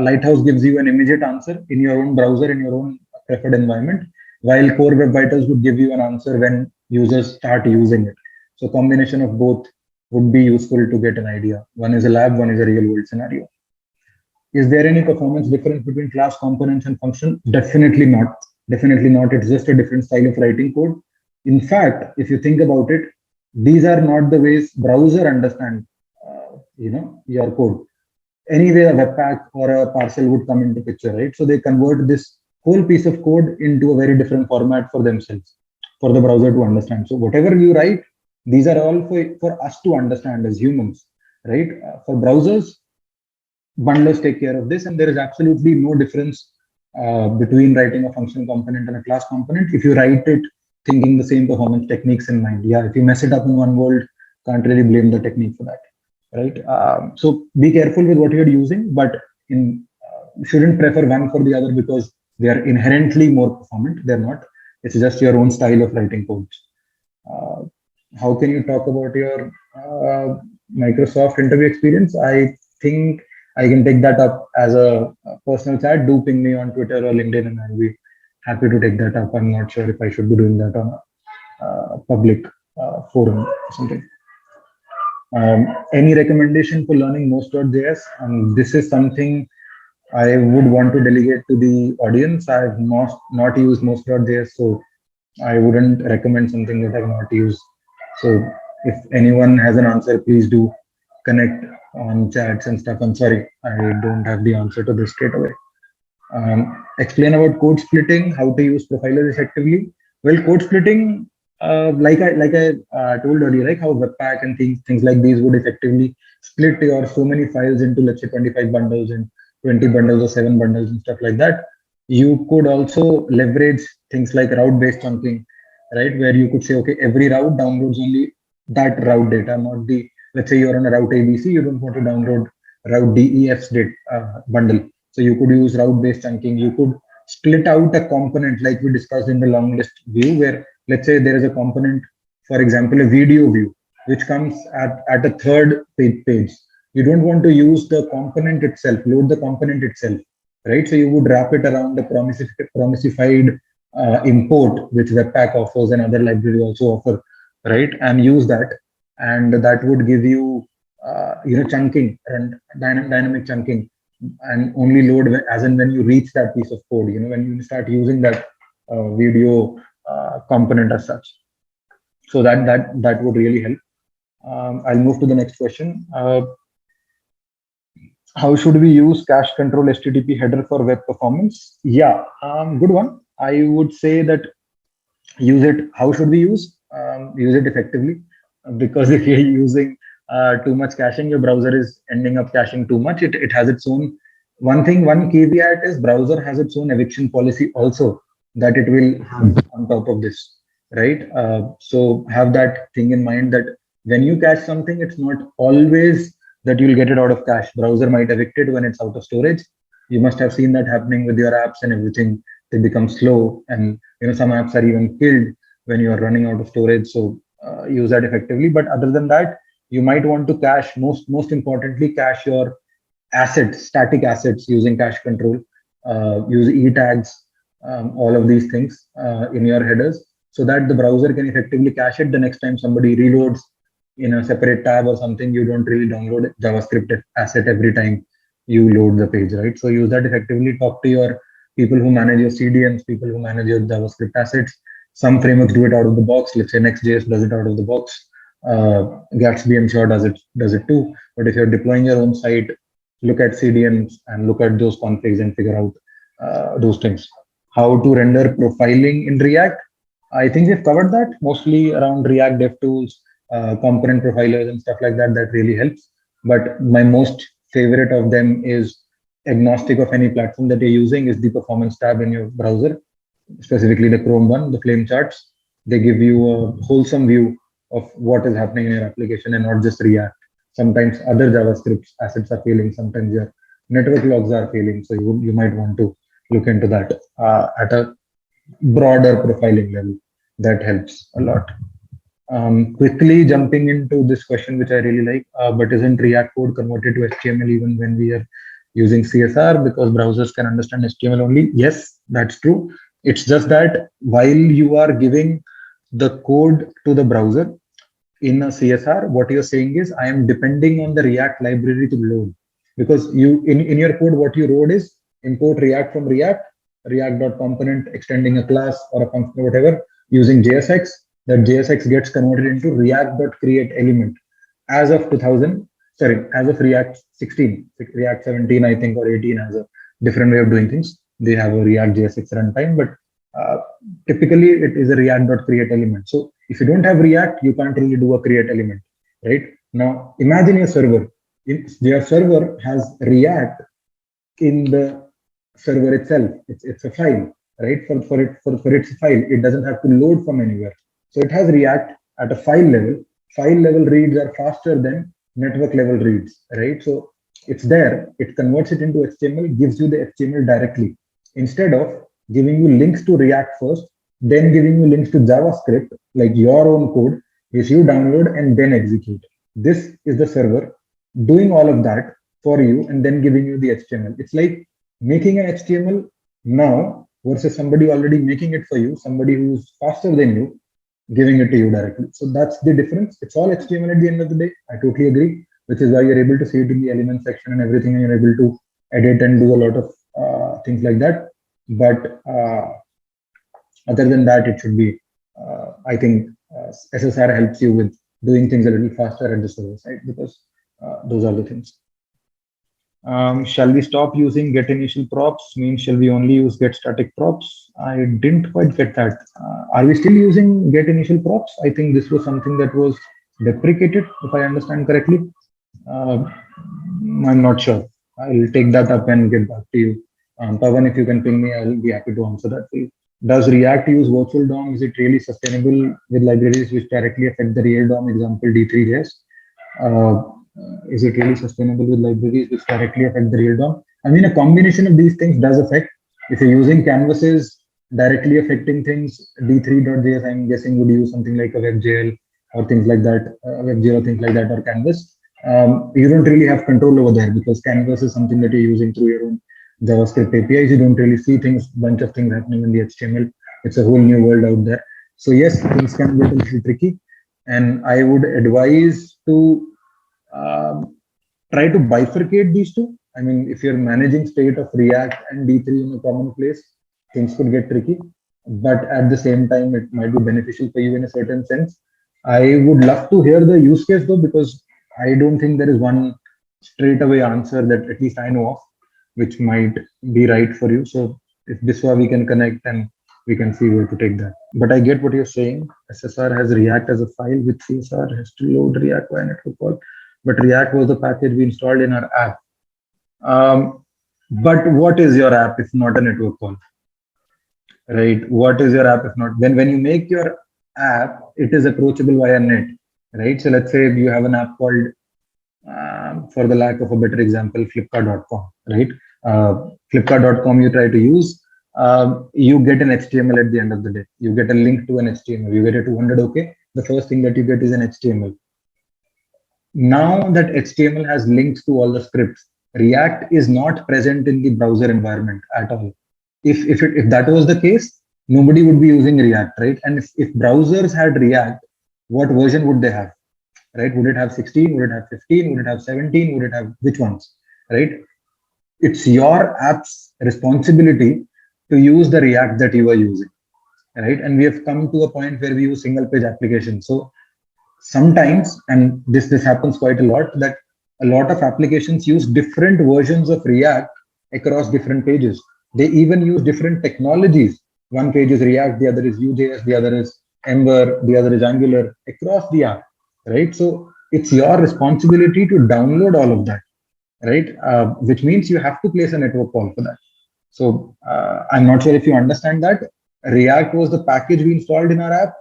Lighthouse gives you an immediate answer in your own browser, in your own preferred environment, while Core Web Vitals would give you an answer when users start using it. So combination of both would be useful to get an idea. One is a lab, one is a real world scenario. Is there any performance difference between class components and function? Definitely not. Definitely not. It's just a different style of writing code. In fact, if you think about it, these are not the ways browser understand, your code. Anyway, a Webpack or a parcel would come into picture, right? So they convert this whole piece of code into a very different format for themselves, for the browser to understand. So whatever you write, these are all for us to understand as humans, right? For browsers, bundlers take care of this, and there is absolutely no difference between writing a function component and a class component if you write it thinking the same performance techniques in mind. Yeah, if you mess it up in one world, can't really blame the technique for that, right? So be careful with what you're using, but shouldn't prefer one for the other because they are inherently more performant. They're not. It's just your own style of writing codes. How can you talk about your Microsoft interview experience? I think I can take that up as a personal chat. Do ping me on Twitter or LinkedIn, and I'll be happy to take that up. I'm not sure if I should be doing that on a public forum or something. Any recommendation for learning Most.js? This is something I would want to delegate to the audience. I've not used Most.js, so I wouldn't recommend something that I've not used. So if anyone has an answer, please do connect on chats and stuff. I'm sorry, I don't have the answer to this straight away. Explain about code splitting, how to use profilers effectively. Well, code splitting, like I told earlier, like how Webpack and things like these would effectively split your so many files into, let's say, 25 bundles and 20 bundles or 7 bundles and stuff like that. You could also leverage things like route-based chunking, right? Where you could say, okay, every route downloads only that route data, not the, let's say you're on a route ABC, you don't want to download route DEF's bundle. So you could use route-based chunking. You could split out a component like we discussed in the long list view, where let's say there is a component, for example, a video view, which comes at a third page. You don't want to use the component itself, load the component itself, right? So you would wrap it around the promisified import, which Webpack offers and other libraries also offer, right? And use that, and that would give you, chunking and dynamic chunking, and only load as and when you reach that piece of code. When you start using that video component as such. So that would really help. I'll move to the next question. How should we use cache control HTTP header for web performance? Yeah, good one. I would say that use it. How should we use it effectively? Because if you're using too much caching, your browser is ending up caching too much. It has its own, one caveat is browser has its own eviction policy also that it will have on top of this, right? So have that thing in mind, that when you cache something, it's not always that you'll get it out of cache. Browser might evict it when it's out of storage. You must have seen that happening with your apps and everything. They become slow, and some apps are even killed when you are running out of storage. So use that effectively. But other than that, you might want to cache, most importantly, cache your assets, static assets, using cache control. Use e-tags, all of these things in your headers, so that the browser can effectively cache it. The next time somebody reloads in a separate tab or something, you don't really download JavaScript asset every time you load the page, right? So use that effectively. Talk to your people who manage your CDNs, people who manage your JavaScript assets. Some frameworks do it out of the box. Let's say Next.js does it out of the box. Gatsby, I'm sure, does it too. But if you're deploying your own site, look at CDNs and look at those configs and figure out those things. How to render profiling in React? I think we've covered that, mostly around React DevTools, component profilers and stuff like that. That really helps. But my most favorite of them is, agnostic of any platform that you're using, is the performance tab in your browser, specifically the Chrome one, the flame charts. They give you a wholesome view of what is happening in your application and not just React. Sometimes other JavaScript assets are failing. Sometimes your network logs are failing. So you might want to look into that at a broader profiling level. That helps a lot. Quickly jumping into this question, which I really like, but isn't React code converted to HTML even when we are using CSR, because browsers can understand HTML only? Yes, that's true. It's just that while you are giving the code to the browser in a CSR, what you're saying is, I am depending on the React library to load, because you in your code, what you wrote is import React from React.component, extending a class or a function or whatever using JSX. That JSX gets converted into React.create element as of React 16, React 17, I think, or 18 has a different way of doing things. They have a React JSX runtime, but typically it is a React.create element. So if you don't have React, you can't really do a create element, right? Now imagine your server. Your server has React in the server itself. It's a file, right? For its file, it doesn't have to load from anywhere. So it has React at a file level. File level reads are faster than network level reads, right? So it's there. It converts it into HTML, gives you the HTML directly, instead of giving you links to React first, then giving you links to JavaScript, like your own code, which you download and then execute. This is the server doing all of that for you and then giving you the HTML. It's like making an HTML now versus somebody already making it for you, somebody who's faster than you, giving it to you directly. So that's the difference. It's all HTML at the end of the day. I totally agree, which is why you're able to see it in the element section and everything, and you're able to edit and do a lot of things like that. But other than that, it should be, I think SSR helps you with doing things a little faster at the server side, because those are the things. Shall we stop using get initial props? Means shall we only use get static props? I didn't quite get that. Are we still using get initial props? I think this was something that was deprecated, if I understand correctly. I'm not sure. I'll take that up and get back to you. Pavan, if you can ping me, I'll be happy to answer that for you. Does React use virtual DOM? Is it really sustainable with libraries which directly affect the real DOM? Example D3JS. Is it really sustainable with libraries which directly affect the real DOM? I mean, a combination of these things does affect. If you're using canvases directly affecting things, D3.js, I'm guessing would use something like a WebGL or things like that, WebGL or things like that, or Canvas. You don't really have control over there, because Canvas is something that you're using through your own JavaScript APIs. You don't really see things, bunch of things happening in the HTML. It's a whole new world out there. So yes, things can get a little tricky, and I would advise to try to bifurcate these two. I mean, if you're managing state of React and D3 in a common place, things could get tricky, but at the same time, it might be beneficial for you in a certain sense. I would love to hear the use case though, because I don't think there is one straightaway answer that at least I know of, which might be right for you. So if this way we can connect and we can see where to take that. But I get what you're saying. SSR has React as a file, with CSR has to load React via network call. But React was the package we installed in our app. But what is your app if not a network call? Right? What is your app if not? When you make your app, it is approachable via net, right? So let's say you have an app called, for the lack of a better example, Flipkart.com, right? Flipkart.com you try to use, you get an HTML at the end of the day. You get a link to an HTML. You get a 200 OK. The first thing that you get is an HTML. Now that HTML has links to all the scripts, React is not present in the browser environment at all. If that was the case, nobody would be using React, right? And if browsers had React, what version would they have, right? Would it have 16? Would it have 15? Would it have 17? Would it have which ones, right? It's your app's responsibility to use the React that you are using, right? And we have come to a point where we use single page applications. So sometimes, and this happens quite a lot, that a lot of applications use different versions of React across different pages. They even use different technologies. One page is React, the other is Vue.js, the other is Ember, the other is Angular, across the app, right? So it's your responsibility to download all of that, right? Which means you have to place a network call for that. So I'm not sure if you understand that. React was the package we installed in our app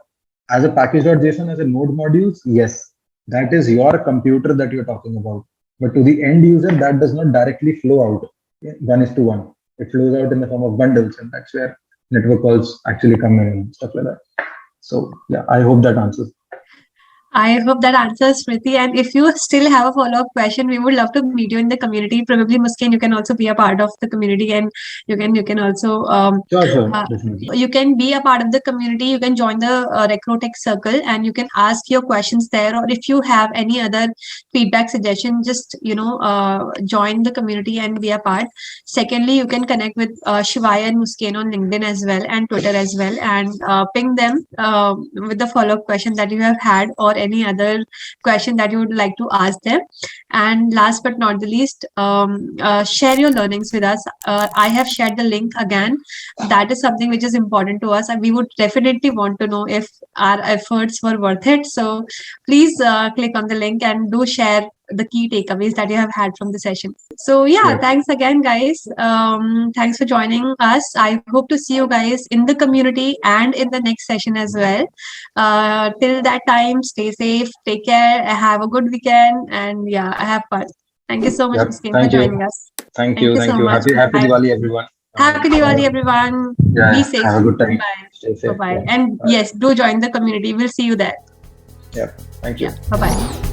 as a package.json, as a node modules. Yes, that is your computer that you're talking about. But to the end user, that does not directly flow out 1:1. It flows out in the form of bundles, and that's where network calls actually come in and stuff like that. So yeah, I hope that answers. I hope that answers, Smriti. And if you still have a follow-up question, we would love to meet you in the community. Probably, Muskan, you can also be a part of the community, and you can also you can be a part of the community. You can join the Recrotech circle, and you can ask your questions there. Or if you have any other feedback, suggestion, just join the community and be a part. Secondly, you can connect with Shivaya and Muskan on LinkedIn as well and Twitter as well, and ping them with the follow-up question that you have had, or any other question that you would like to ask them. And last but not the least, share your learnings with us. I have shared the link again. That is something which is important to us, and we would definitely want to know if our efforts were worth it. So please click on the link and do share the key takeaways that you have had from the session. So yeah, thanks again, guys. Thanks for joining us. I hope to see you guys in the community and in the next session as well. Till that time, stay safe, take care, have a good weekend, and yeah, have fun. Thank you so much, Muskan, for joining us. Thank you so much. Happy Diwali, everyone. Happy Diwali, everyone. Be safe. Have a good time. Bye. Stay safe. Bye-bye. And yes, do join the community. We'll see you there. Yeah. Thank you. Bye-bye.